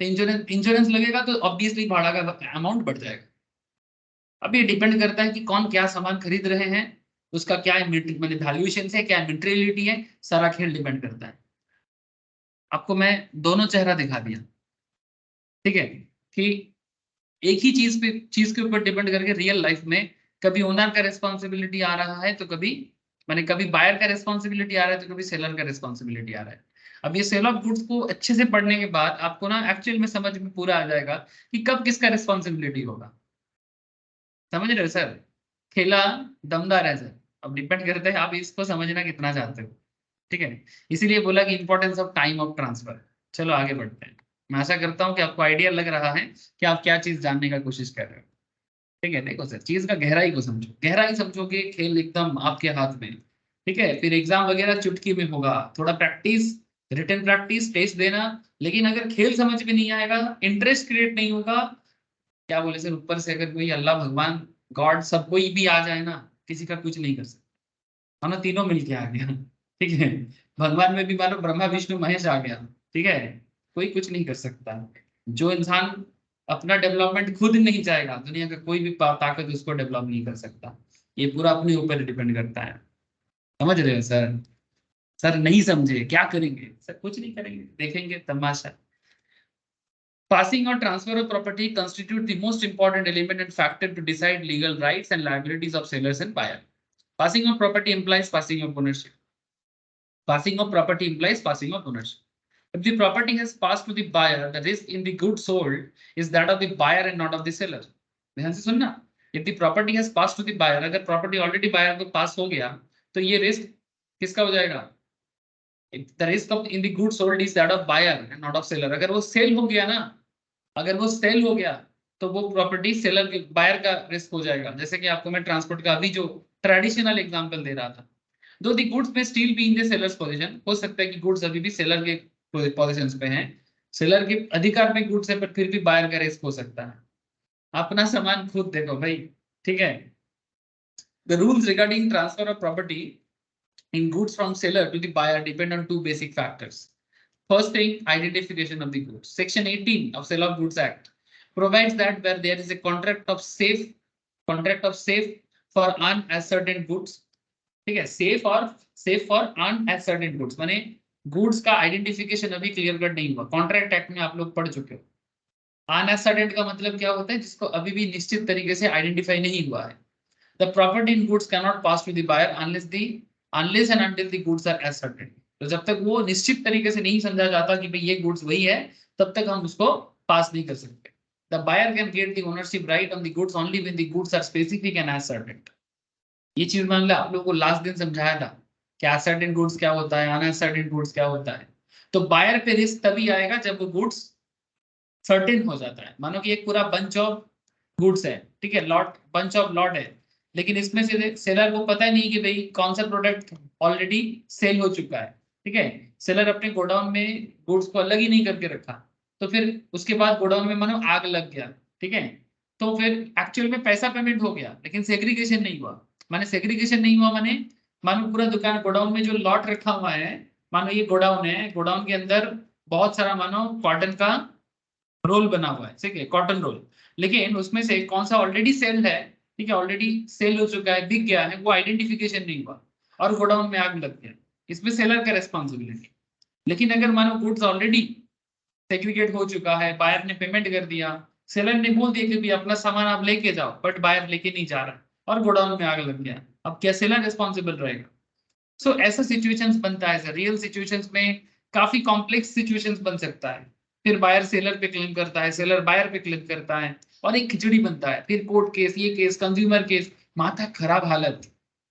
तो इंश्योरेंस इंश्योरेंस लगेगा तो ऑब्वियसली भाड़ा का अमाउंट बढ़ जाएगा। अब ये डिपेंड करता है कि कौन क्या सामान खरीद रहे हैं, उसका क्या मतलब वैल्यूएशन है, क्या मेटेरियलिटी है, सारा खेल डिपेंड करता है। आपको मैं दोनों चेहरा दिखा दिया, ठीक है, कि एक ही चीज के ऊपर डिपेंड करके रियल लाइफ में कभी ओनर का रिस्पॉन्सिबिलिटी आ रहा है तो कभी माने कभी बायर का रिस्पॉन्सिबिलिटी आ रहा है तो कभी सेलर का रिस्पॉन्सिबिलिटी आ रहा है। अब ये सेल ऑफ गुड्स को अच्छे से पढ़ने के बाद आपको ना एक्चुअल में समझ में पूरा आ जाएगा कि कब किसका रिस्पॉन्सिबिलिटी होगा। समझ रहे हो सर? खेला दमदार है सर, अब डिपेंड करता है आप इसको समझना कितना चाहते हो, ठीक है। इसीलिए बोला कि importance of time of transfer. चलो आगे बढ़ते हैं। मैं आशा करता हूँ कि आपको आइडिया लग रहा है कि आप क्या चीज जानने का कोशिश कर रहे हो, ठीक है। देखो सर, चीज का गहराई को समझो, गहराई समझोगे खेल एकदम आपके हाथ में, ठीक है। फिर एग्जाम वगैरह चुटकी में होगा, थोड़ा प्रैक्टिस, रिटन प्रैक्टिस, टेस्ट देना। लेकिन अगर खेल समझ में नहीं आएगा, इंटरेस्ट क्रिएट नहीं होगा, क्या बोले सर, ऊपर से अगर कोई अल्लाह भगवान गॉड सब कोई भी आ जाए ना, किसी का कुछ नहीं कर सकता। मानो तीनों मिलके आ गया, ठीक है। भगवान में भी मानो ब्रह्मा विष्णु महेश आ गया, ठीक है, कोई कुछ नहीं कर सकता। जो इंसान अपना डेवलपमेंट खुद नहीं चाहेगा, दुनिया का कोई भी ताकत उसको डेवलप नहीं कर सकता। ये पूरा अपने ऊपर डिपेंड करता है। समझ रहे हो सर? सर नहीं समझे क्या करेंगे सर? कुछ नहीं करेंगे, देखेंगे तमाशा। Passing or transfer of property constitute the most important element and factor to decide legal rights and liabilities of sellers and buyer. Passing of property implies passing of ownership. Passing of property implies passing of ownership. If the property has passed to the buyer, the risk in the goods sold is that of the buyer and not of the seller. ध्यान से सुनना, if the property has passed to the buyer, अगर property already buyer को pass हो गया, तो ये risk किसका हो जाएगा? The risk of in the goods sold is that of buyer and not of seller. अगर वो sell हो गया ना, अगर वो सेल हो गया तो वो प्रॉपर्टी सेलर के बायर का रिस्क हो जाएगा। जैसे कि आपको मैं ट्रांसपोर्ट का अभी जो ट्रेडिशनल एग्जांपल दे रहा था, दो दी गुड्स में still be in the sellers position, हो सकता है कि गुड्स अभी भी सेलर के पोजीशंस पे हैं, सेलर के अधिकार में गुड्स है, पर फिर भी बायर का रिस्क हो सकता है। अपना सामान खुद देखो भाई, ठीक है। The rules regarding transfer of property in goods from seller to the buyer depend on two basic factors. First thing, identification of the goods. Section 18 of Sale of Goods Act provides that where there is a contract of safe for unascertain goods, ठीक है, safe for unascertain goods, माने goods का identification अभी clear cut नहीं हुआ। Contract act में आप लोग पढ़ चुके हो। अनएसर्टेन का मतलब क्या होता है? जिसको अभी भी निश्चित तरीके से आइडेंटिफाई नहीं हुआ है। The property in goods cannot pass to the buyer unless and until the goods are ascertained. तो जब तक वो निश्चित तरीके से नहीं समझा जाता कि भाई ये गुड्स वही है, तब तक हम उसको पास नहीं कर सकते। The buyer can get the ownership right on the goods only when the goods are specific and ascertained. ये चीज मान लो आप लोगों को लास्ट दिन समझाया था कि ascertained goods क्या होता है, unascertained goods क्या होता है। तो बायर पे रिस्क तभी आएगा जब वो गुड्स सर्टेन हो जाता है। मानो कि एक पूरा बंच ऑफ गुड्स है, ठीक है, लॉट, बंच ऑफ लॉट है, लेकिन इसमें से सेलर को पता नहीं कि भाई कौन सा प्रोडक्ट ऑलरेडी सेल हो चुका है, ठीक है। सेलर अपने गोडाउन में गुड्स को अलग ही नहीं करके रखा, तो फिर उसके बाद गोडाउन में मानो आग लग गया, ठीक है, तो फिर एक्चुअल में पैसा पेमेंट हो गया लेकिन सेग्रीगेशन नहीं हुआ। माने सेग्रीगेशन नहीं हुआ माने मानो पूरा दुकान गोडाउन में जो लॉट रखा हुआ है, मानो ये गोडाउन है, गोडाउन के अंदर बहुत सारा मानो कॉटन का रोल बना हुआ है, ठीक है, कॉटन रोल, लेकिन उसमें से कौन सा ऑलरेडी सेल है, ठीक है, ऑलरेडी सेल हो चुका है, बिक गया है, वो आइडेंटिफिकेशन नहीं हुआ और गोडाउन में आग लग गया, इसमें सेलर का रेस्पॉन्सिबिलिटी। लेकिन अगर मानो गुड्स ऑलरेडी सेग्रीगेट हो चुका है, बायर ने पेमेंट कर दिया, सेलर ने बोल दिया कि भी अपना सामान आप लेके जाओ, बट बायर लेके नहीं जा रहा और गोडाउन में आग लग गया, अब क्या सेलर रेस्पॉन्सिबल रहेगा? सो ऐसा सिचुएशंस बनता है सर, रियल सिचुएशंस में काफी कॉम्प्लेक्स सिचुएशंस बन सकता है। फिर बायर सेलर पे क्लेम करता है, सेलर बायर पे क्लेम करता है और एक खिचड़ी बनता है, फिर कोर्ट केस, ये केस, कंज्यूमर केस, माथा खराब हालत,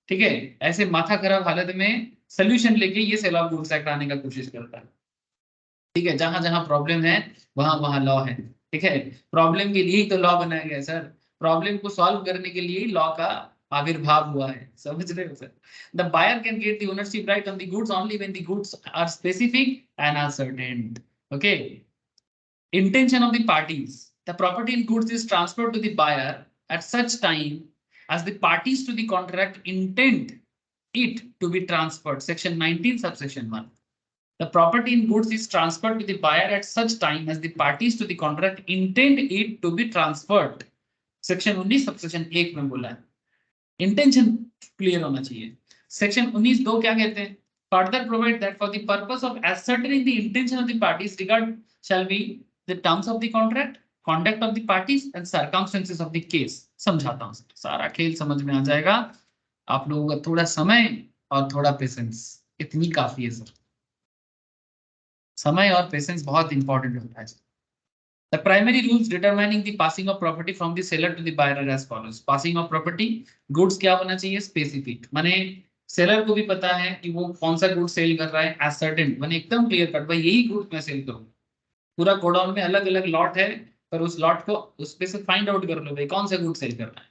ठीक है। ऐसे माथा खराब हालत में सोल्यूशन लेके ये सेल ऑफ गुड्स एक्ट आने का कोशिश करता है, ठीक है। जहां जहां प्रॉब्लम है वहां वहां लॉ है, ठीक है। प्रॉब्लम के लिए ही तो लॉ बनाया गया सर, प्रॉब्लम को सॉल्व करने के लिए ही लॉ का आविर्भाव हुआ है, समझ रहे हो sir? The buyer can get the ownership right on the goods only when the goods are specific and ascertained. Okay, intention of the parties. The property in goods is transferred to the buyer at such time as the parties to the contract intend it to be transferred. Section 19, subsection 1. The property in goods is transferred to the buyer at such time as the parties to the contract intend it to be transferred. Section 19, subsection 1 में बोला है। Intention clear होना चाहिए। Section 19(2) क्या कहते हैं? Further provide that for the purpose of ascertaining the intention of the parties, regard shall be the terms of the contract, conduct of the parties and circumstances of the case. समझाता हूँ, सारा खेल समझ में आ जाएगा आप लोगों का। थोड़ा समय और थोड़ा पेशेंस, इतनी काफी है सर। समय और पेशेंस बहुत इंपॉर्टेंट होता है। The primary rules determining the passing of property from the seller to the buyer are as follows. Passing of property, goods क्या होना चाहिए? स्पेसिफिक, माने सेलर को भी पता है कि वो कौन सा गुड सेल कर रहा है, ascertained, माने एकदम क्लियर कट, भाई यही गुड मैं सेल करूँ। पूरा गोडाउन में अलग अलग लॉट है, पर उस लॉट को उस पे से फाइंड आउट कर लो भाई कौन सा गुड सेल कर रहा है।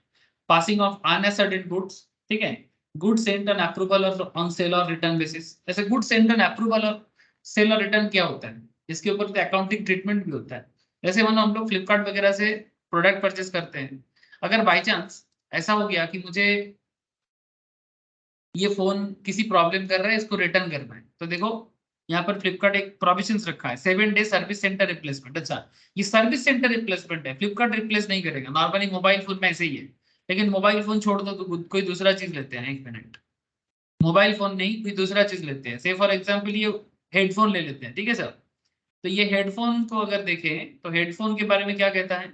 पासिंग ऑफ अनएसर्टेन गुड्स, ठीक है, गुड सेंट ऑन अप्रूवल और ऑन सेल और रिटर्न बेसिस। ऐसे गुड सेंट ऑन अप्रूवल और सेल और रिटर्न क्या होता है? इसके ऊपर तो अकाउंटिंग ट्रीटमेंट भी होता है। जैसे मानो हम लोग फ्लिपकार्ट वगैरह से प्रोडक्ट परचेस करते हैं, अगर बाई चांस ऐसा हो गया कि मुझे ये फोन किसी प्रॉब्लम कर रहा है, इसको रिटर्न करना है, तो देखो यहाँ पर फ्लिपकार्ट एक प्रोविजंस रखा है, 7 डे सर्विस सेंटर रिप्लेसमेंट। अच्छा, ये सर्विस सेंटर रिप्लेसमेंट है, फ्लिपकार्ट रिप्लेस नहीं करेगा। नॉर्मली मोबाइल फोन में ऐसे ही है, लेकिन मोबाइल फोन छोड़ दो तो कोई दूसरा चीज लेते हैं, 1 मिनट, मोबाइल फोन नहीं, कोई दूसरा चीज लेते हैं, से फॉर एग्जाम्पल ये हेडफोन ले लेते हैं, ठीक है सर। तो ये हेडफोन को अगर देखें तो हेडफोन के बारे में क्या कहता है,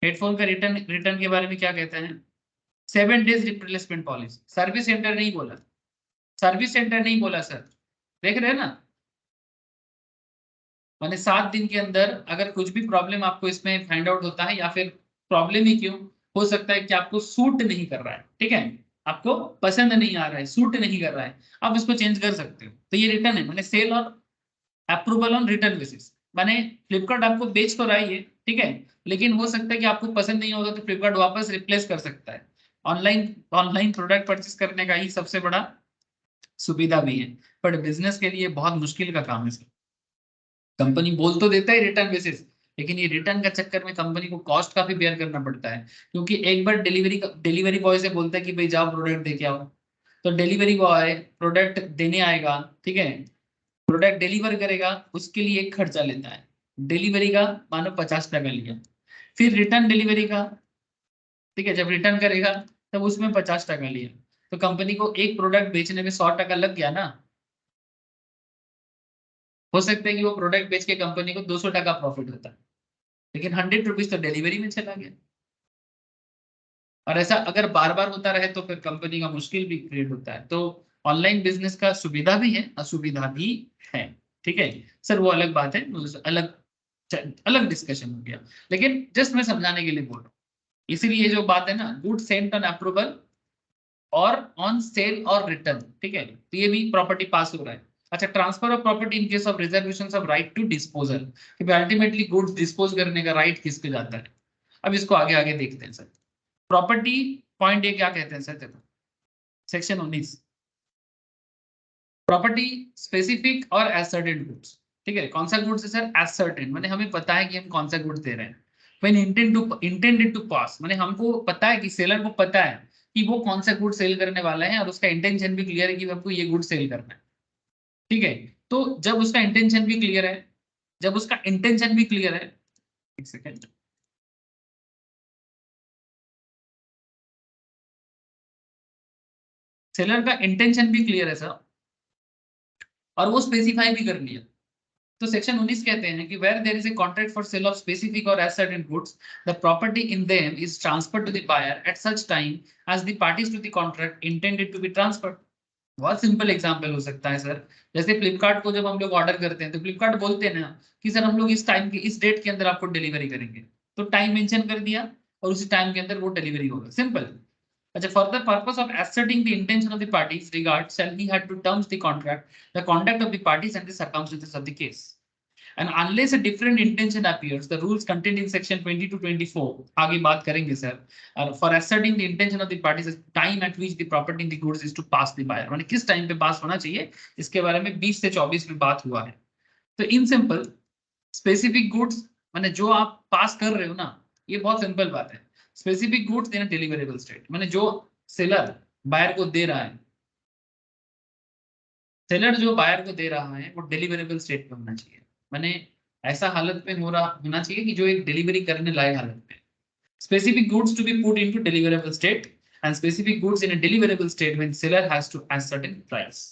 हेडफोन का रिटर्न रिटर्न के बारे में क्या कहता है, 7 days replacement policy. Service centre नहीं बोला, सर्विस सेंटर नहीं बोला सर, देख रहे हैं ना। मैंने 7 दिन के अंदर अगर कुछ भी प्रॉब्लम आपको इसमें फाइंड आउट होता है, या फिर प्रॉब्लम ही क्यों हो सकता है कि आपको सूट नहीं कर रहा है, ठीक है, आपको पसंद नहीं आ रहा है, सूट नहीं कर रहा है, आप इसको चेंज कर सकते हो। तो ये रिटर्न है, मैंने सेल और अप्रूवल ऑन रिटर्न बेसिस। मैंने फ्लिपकार्ट आपको बेच तो रहा ही है, ठीक है, लेकिन हो सकता है कि आपको पसंद नहीं होगा तो फ्लिपकार्ट वापस रिप्लेस कर सकता है। ऑनलाइन ऑनलाइन प्रोडक्ट परचेस करने का ही सबसे बड़ा सुविधा भी है, बट बिजनेस के लिए बहुत मुश्किल का काम है सर। कंपनी बोल तो देता है रिटर्न बेसिस, लेकिन ये रिटर्न का चक्कर में कंपनी को कॉस्ट काफी बेयर करना पड़ता है। क्योंकि एक बार डिलीवरी बॉय से बोलता है कि भाई जाओ प्रोडक्ट दे के आओ, तो डिलीवरी बॉय प्रोडक्ट देने आएगा, ठीक है, प्रोडक्ट डिलीवर करेगा, उसके लिए एक खर्चा लेता है डिलीवरी का, मानो 50 टका लिया, फिर रिटर्न डिलीवरी का, ठीक है, जब रिटर्न करेगा तब उसमें 50 टका लिया, तो कंपनी को एक प्रोडक्ट बेचने में 100 टका लग गया ना। हो सकता है कि वो प्रोडक्ट बेच के कंपनी को 200 टका प्रॉफिट होता है, लेकिन 100 रुपीज तो डिलीवरी में चला गया। और ऐसा अगर बार बार होता रहे तो फिर कंपनी का मुश्किल भी क्रिएट होता है। तो ऑनलाइन बिजनेस का सुविधा भी है, असुविधा भी है, ठीक है सर, वो अलग बात है, अलग अलग डिस्कशन हो गया, लेकिन जस्ट मैं समझाने के लिए बोल रहा हूँ। इसीलिए ये जो बात है ना, गुड सेंट ऑन अप्रूवल और ऑन सेल और रिटर्न, ठीक है, तो ये भी प्रॉपर्टी पास हो रहा है। अच्छा, transfer of property in case of reservation of right to disposal, कि अल्टीमेटली गुड्स डिस्पोज करने का राइट किसके जाता है। अब इसको आगे आगे देखते हैं सर। प्रॉपर्टी पॉइंट ये क्या कहते हैं सर, देखो सेक्शन 19, प्रॉपर्टी स्पेसिफिक और एसर्टेड गुड्स, ठीक है, कौन सा गुड्स है सर, एसर्टेड, माने हमें पता है कि हम कौन सा गुड्स दे रहे हैं। व्हेन इंटेंडेड टू पास, माने हमको पता है कि सेलर को पता है कि वो कौन सा गुड सेल करने वाला है, और उसका इंटेंशन भी क्लियर है कि हमको ये गुड सेल करना है, ठीक है। तो जब उसका इंटेंशन भी क्लियर है, जब उसका इंटेंशन भी क्लियर है, एक सेकेंड, सेलर का इंटेंशन भी क्लियर है सर, और वो स्पेसिफाई भी कर लिया, तो सेक्शन 19 कहते हैं कि where there is a contract for sale of specific और ascertained goods, the property in them is transferred to the buyer at such time as the parties to the contract intended to be transferred. बहुत simple example हो सकता है sir, जैसे फ्लिपकार्ट को जब हम लोग ऑर्डर करते हैं तो फ्लिपकार्ट बोलते हैं ना कि सर हम लोग इस टाइम के इस डेट के अंदर आपको डिलीवरी करेंगे, तो टाइम मेंशन कर दिया और उसी टाइम के अंदर वो डिलीवरी होगा, सिंपल। अच्छा, for the purpose of ascertaining the intention of the parties regard shall be had to terms the contract, the conduct of the parties and the circumstances of the case. And unless a different intention appears, the rules contained in section 20 to 24 आगे बात करेंगे sir, for ascertaining the intention of the parties is time at which the property in the goods is to pass the buyer, माने किस time पे पास होना चाहिए, इसके बारे में 20 से 24 में बात हुआ है। तो इन सिंपल स्पेसिफिक गुड्स, माने जो आप पास कर रहे हो ना, ये बहुत सिंपल बात है। Specific goods in a deliverable state, माने जो सेलर बायर को दे रहा है, सेलर जो बायर को दे रहा है वो डिलीवरेबल स्टेट में होना चाहिए, माने ऐसा हालत में हो रहा होना चाहिए कि जो एक डिलीवरी करने लायक हालत में। Specific goods to be put into deliverable state and specific goods in a deliverable state when seller has to ascertain price.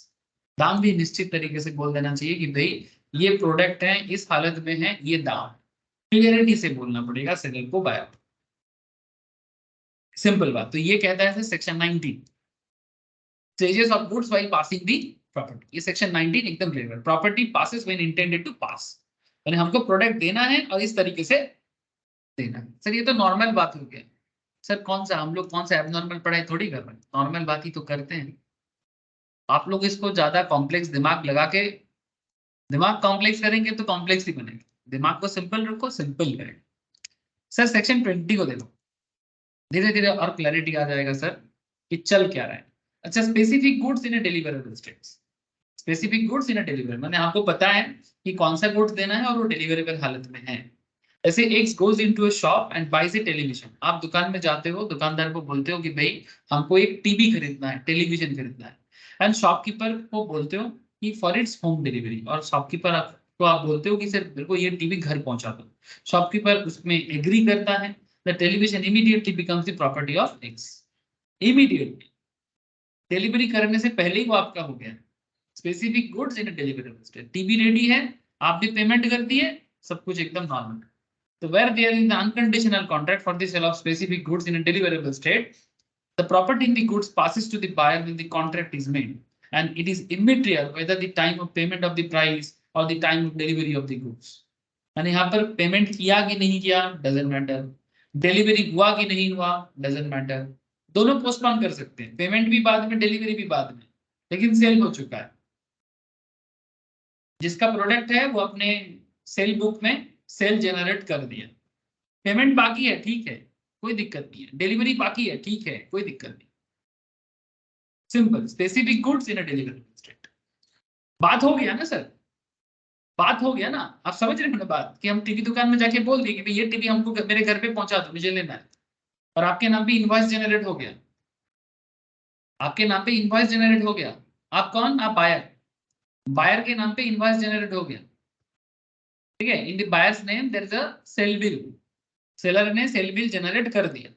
दाम भी निश्चित तरीके से बोल देना चाहिए कि भाई ये प्रोडक्ट है, इस हालत में है, ये दाम क्लियरिटी से बोलना पड़ेगा सेलर को, बायर, सिंपल बात। तो ये कहता है section 19, stages of goods while passing the property, ये सेक्शन 19 एकदम क्लियर है, property passes when intended to pass, यानी हमको प्रोडक्ट देना है और इस तरीके से देना है। सर ये तो नॉर्मल बात हो गया, सर कौन सा हम लोग कौन सा एबनॉर्मल पढ़ाई थोड़ी कर रहे हैं, नॉर्मल बात ही तो करते हैं। आप लोग इसको ज्यादा कॉम्प्लेक्स दिमाग लगा के, दिमाग कॉम्प्लेक्स करेंगे तो कॉम्प्लेक्स ही बनेगा, दिमाग को सिंपल रखो, सिंपल करें। सर सेक्शन 20 को देखो, धीरे धीरे और क्लैरिटी आ जाएगा सर कि चल क्या रहा है। अच्छा, specific goods in deliverable states, specific goods in deliverable, मैंने आपको पता है कि कौन सा गुड्स देना है और वो डिलीवरेबल हालत में है। ऐसे एक goes into a shop and buys a television, आप दुकान में जाते हो, दुकानदार को बोलते हो कि भाई हमको एक टीवी खरीदना है, टेलीविजन खरीदना है, एंड शॉपकीपर को बोलते हो कि फॉर इट्स होम डिलीवरी, और शॉपकीपर आपको आप बोलते हो कि सर मेरे को ये टीवी घर पहुंचा दो। शॉपकीपर उसमें एग्री करता है, the television immediately becomes the property of x, immediately. Delivery करने से पहले ही वो आपका हो गया। Specific goods in deliverable state, TB ready है, आप भी पेमेंट कर दिए, सब कुछ एकदम नॉर्मल। तो where there is the unconditional contract for the sale of specific goods in deliverable state, the property in the goods passes to the buyer when the contract is made, and it is immaterial whether the time of payment of the price or the time of delivery of the goods. यानी यहाँ पर payment किया कि नहीं किया doesn't matter, delivery हुआ कि नहीं हुआ डजेंट मैटर, दोनों पोस्टपोन कर सकते हैं, पेमेंट भी बाद में डिलीवरी भी बाद में, लेकिन सेल हो चुका है। जिसका प्रोडक्ट है वो अपने सेल बुक में सेल जनरेट कर दिया, पेमेंट बाकी है ठीक है कोई दिक्कत नहीं है, डिलीवरी बाकी है ठीक है कोई दिक्कत नहीं, simple specific goods in a deliverable state. बात हो गया ना सर, बात हो गया ना, आप समझ रहे हो ना बात, कि हम टीवी दुकान में जाके बोल दिए कि भाई ये टीवी हमको मेरे घर पे पहुंचा दो मुझे लेना है, और आपके नाम पे इनवॉइस जनरेट हो गया, आपके नाम पे इनवॉइस जनरेट हो गया। आप कौन, आप बायर, बायर के नाम पे इनवॉइस जनरेट हो गया, ठीक है, in the buyer's name there is a sale bill, seller ने सेल बिल जनरेट कर दिया,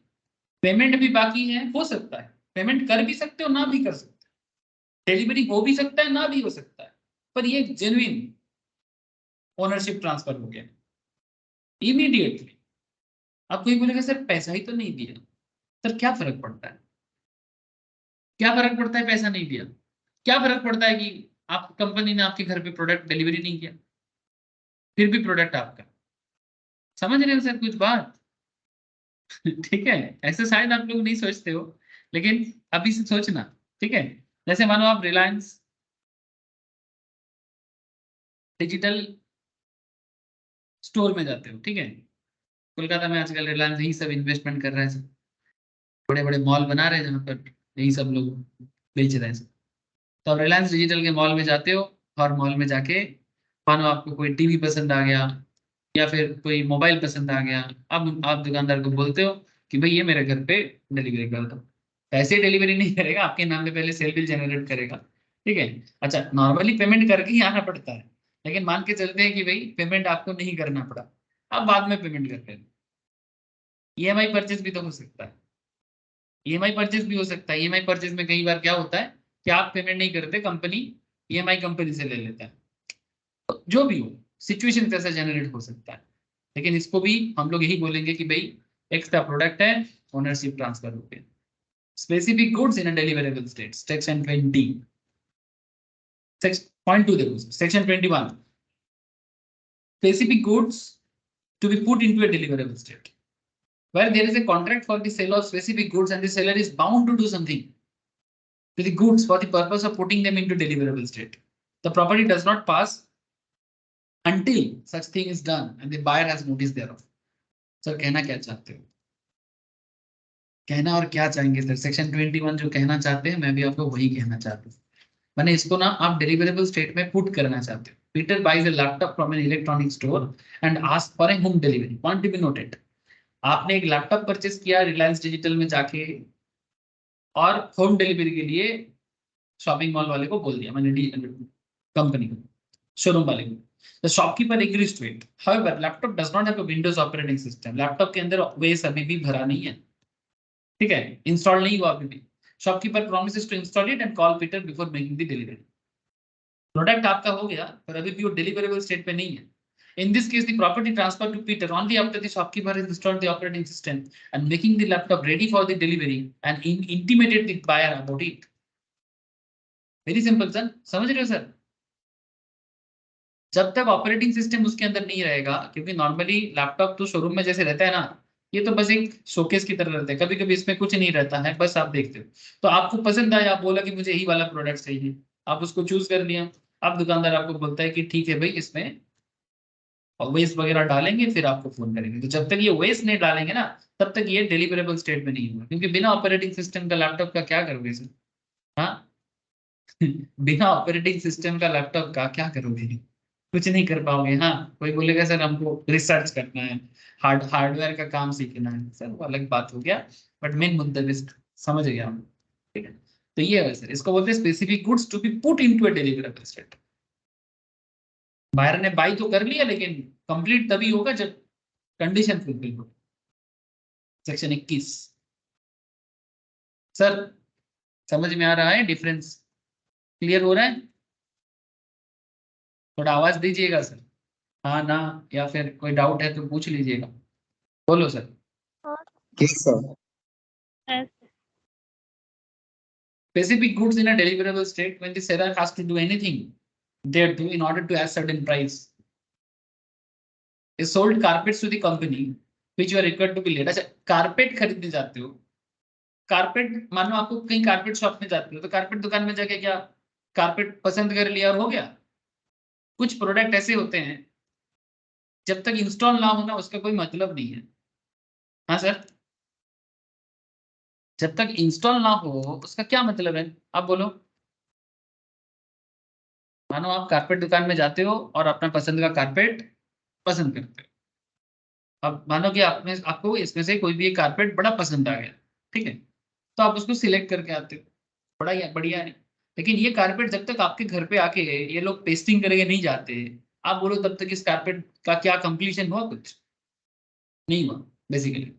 पेमेंट भी बाकी है, हो सकता है पेमेंट कर भी सकते हो ना भी कर सकते हो, डिलीवरी हो भी सकता है ना भी हो सकता है, पर ये जेन्युइन ओनरशिप ट्रांसफर हो गया इमीडिएटली। अब कोई बोलेगा सर पैसा ही तो नहीं दिया, सर क्या फर्क पड़ता है, क्या फर्क पड़ता है पैसा नहीं दिया, क्या फर्क पड़ता है कि आप कंपनी ने आपके घर पे प्रोडक्ट डिलीवरी नहीं किया, फिर भी प्रोडक्ट आपका, समझ रहे हो सर कुछ बात ठीक है, ऐसे शायद आप लोग नहीं सोचते हो, लेकिन अभी से सोचना, ठीक है। जैसे मानो आप रिलायंस डिजिटल स्टोर में जाते हो, ठीक है, कोलकाता में आजकल रिलायंस यही सब इन्वेस्टमेंट कर रहा है, सब बड़े बड़े मॉल बना रहे हैं जहाँ पर यही सब लोग बेच रहे हैं सब। तो आप रिलायंस डिजिटल के मॉल में जाते हो, और मॉल में जाके मानो आपको कोई टीवी पसंद आ गया या फिर कोई मोबाइल पसंद आ गया, अब आप दुकानदार को बोलते हो कि भाई ये मेरे घर पे डिलीवरी कर दो, पैसे डिलीवरी नहीं करेगा, आपके नाम पे पहले सेल बिल जनरेट करेगा, ठीक है। अच्छा नॉर्मली पेमेंट करके ही आना पड़ता है, लेकिन मान के चलते हैं कि भाई पेमेंट आपको नहीं करना पड़ा, आप बाद में पेमेंट कर लेना, ईएमआई परचेज भी तो हो सकता है, ईएमआई परचेज भी हो सकता है, ईएमआई परचेज में कई बार क्या होता है कि आप पेमेंट नहीं करते, कंपनी ईएमआई कंपनी से ले लेता है, तो जो भी हो सिचुएशन कैसा जनरेट हो सकता है, लेकिन इसको भी हम लोग यही बोलेंगे कि भाई एक्स्ट्रा प्रोडक्ट है, ओनरशिप ट्रांसफर हो गया। Specific goods in a deliverable state, section 20, point 2 देखो, section 21, specific goods to be put into a deliverable state, where there is a contract for the sale of specific goods and the seller is bound to do something to the goods for the purpose of putting them into deliverable state. The property does not pass until such thing is done and the buyer has notice thereof. Sir कहना क्या चाहते हो, कहना और क्या चाहेंगे sir, section 21 जो कहना चाहते हैं मैं भी आपको वही कहना चाहता हूँ, मैंने इसको ना आप डिलीवरेबल स्टेट में पुट करना चाहते हो। Peter buys a laptop from an electronic store and ask for a home delivery, want to be noted, आपने एक लैपटॉप परचेस किया रिलायंस डिजिटल में जाके, और होम डिलीवरी के लिए शॉपिंग मॉल वाले को बोल दिया, मैंने कंपनी को, शोरूम वाले को, the shopkeeper agrees to it, however laptop does not have a Windows operating system, laptop के अंदर ओएस अभी भी भरा नहीं है, ठीक है, इंस्टॉल नहीं हुआ अभी भी, shopkeeper promises to install it and call Peter before making the delivery, product आपका हो गया पर अभी भी वो डिलीवरेबल स्टेट पे नहीं है। In this case, the property transferred to Peter only after the shopkeeper has installed the operating system and making the laptop ready for the delivery and intimated the buyer about it. Very simple, sir. समझ रहे हो sir? जब तक operating system उसके अंदर नहीं रहेगा, क्योंकि नॉर्मली लैपटॉप तो शोरूम में जैसे रहता है ना, ये तो बस एक शोकेस की तरह रहता है, कभी कभी इसमें कुछ नहीं रहता है, बस आप देखते हो, तो आपको पसंद आया, आप बोला कि मुझे यही वाला प्रोडक्ट चाहिए, आप उसको चूज कर लिया, अब दुकानदार आपको बोलता है कि ठीक है भाई इसमें वेस्ट वगैरह डालेंगे फिर आपको फोन करेंगे, तो जब तक ये वेस्ट नहीं डालेंगे ना तब तक ये डिलीवरेबल स्टेट में नहीं होगा, क्योंकि बिना ऑपरेटिंग सिस्टम का लैपटॉप का क्या करोगे सर, हाँ बिना ऑपरेटिंग सिस्टम का लैपटॉप का क्या करोगे, कुछ नहीं कर पाओगे। हाँ कोई बोलेगा सर हमको रिसर्च करना है, हार्डवेयर का काम सीखना है, सर वो अलग बात हो गया, बट मेन मुद्दा समझ गया हम, ठीक है। तो ये है सर, इसको बोलते हैं specific goods to be put into a deliverable state. Buyer ने बाई तो कर लिया, लेकिन कंप्लीट तभी होगा जब कंडीशन फुलफिल हो। सेक्शन 21 सर, समझ में आ रहा है डिफरेंस? क्लियर हो रहा है? थोड़ा आवाज दीजिएगा सर, हाँ ना, या फिर कोई डाउट है तो पूछ लीजिएगा। बोलो sir. Yes, sir. Yes. Specific goods in a deliverable state, when the seller has to do anything they do in order to ask certain price, is sold carpets to the company which you are required to be laid. अच्छा, carpet खरीदने जाते हो, carpet मानो आपको कहीं carpet shop में जाते हो तो कारपेट दुकान में जाके क्या कारपेट पसंद कर लिया और हो गया? कुछ प्रोडक्ट ऐसे होते हैं जब तक इंस्टॉल ना होना उसका कोई मतलब नहीं है। हाँ सर, जब तक इंस्टॉल ना हो उसका क्या मतलब है, आप बोलो। मानो आप कारपेट दुकान में जाते हो और अपना पसंद का कारपेट पसंद करते हो। अब मानो कि आपको इसमें से कोई भी एक कारपेट बड़ा पसंद आ गया, ठीक है, तो आप उसको सिलेक्ट करके आते हो, बड़ा ही बढ़िया है। लेकिन ये कारपेट जब तक आपके घर पे आके ये लोग पेस्टिंग करके नहीं जाते, आप बोलो तब तक इस कारपेट का क्या कंप्लीशन हुआ? कुछ नहीं हुआ। बेसिकली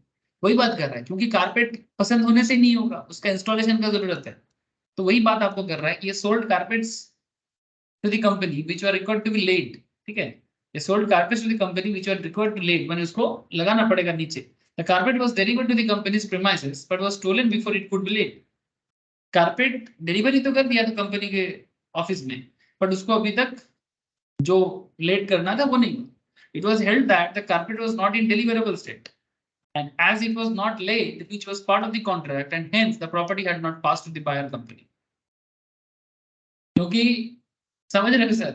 वही बात कर रहा है, क्योंकि कारपेट पसंद होने से नहीं होगा, उसका इंस्टॉलेशन का जरूरत है। तो वही बात आपको कर रहा है कि ये sold carpets to the company which are required to be laid, ठीक है, ये sold carpets to the company which are required to laid, मैंने उसको लगाना पड़ेगा नीचे। The carpet was delivered to the company's premises but was stolen before it could be laid. Carpet delivery तो कर दिया था कंपनी के ऑफिस में, बट उसको अभी तक जो लेट करना था वो नहीं हुआ। It was held that the carpet was not in deliverable state, and as it was not laid, which was part of the contract, and hence the property had not passed to the buyer company. क्योंकि समझ रहे हो sir,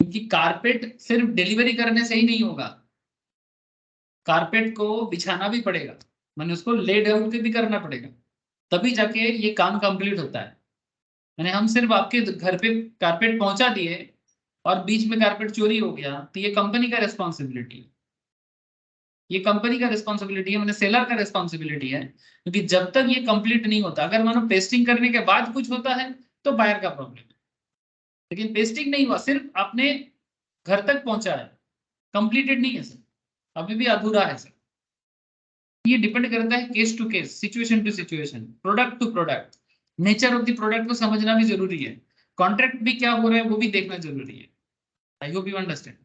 क्योंकि carpet सिर्फ delivery करने से ही नहीं होगा, कारपेट को बिछाना भी पड़ेगा, मैंने उसको लेड आउट भी करना पड़ेगा, तभी जाके ये काम कंप्लीट होता है। मैंने हम सिर्फ आपके घर पे कारपेट पहुंचा दिए और बीच में कारपेट चोरी हो गया तो ये कंपनी का रिस्पॉन्सिबिलिटी है, ये कंपनी का रिस्पॉन्सिबिलिटी है, मैंने सेलर का रिस्पॉन्सिबिलिटी है। क्योंकि जब तक ये कंप्लीट नहीं होता, अगर मानो पेस्टिंग करने के बाद कुछ होता है तो बायर का प्रॉब्लम है, लेकिन पेस्टिंग नहीं हुआ, सिर्फ आपने घर तक पहुंचा है, कंप्लीटेड नहीं है सर, अभी भी अधूरा है सर। ये डिपेंड करता है case to case, situation to situation, product to product, nature of the product को समझना भी जरूरी है, कॉन्ट्रैक्ट भी क्या हो रहा है वो भी देखना जरूरी है। I hope you understand.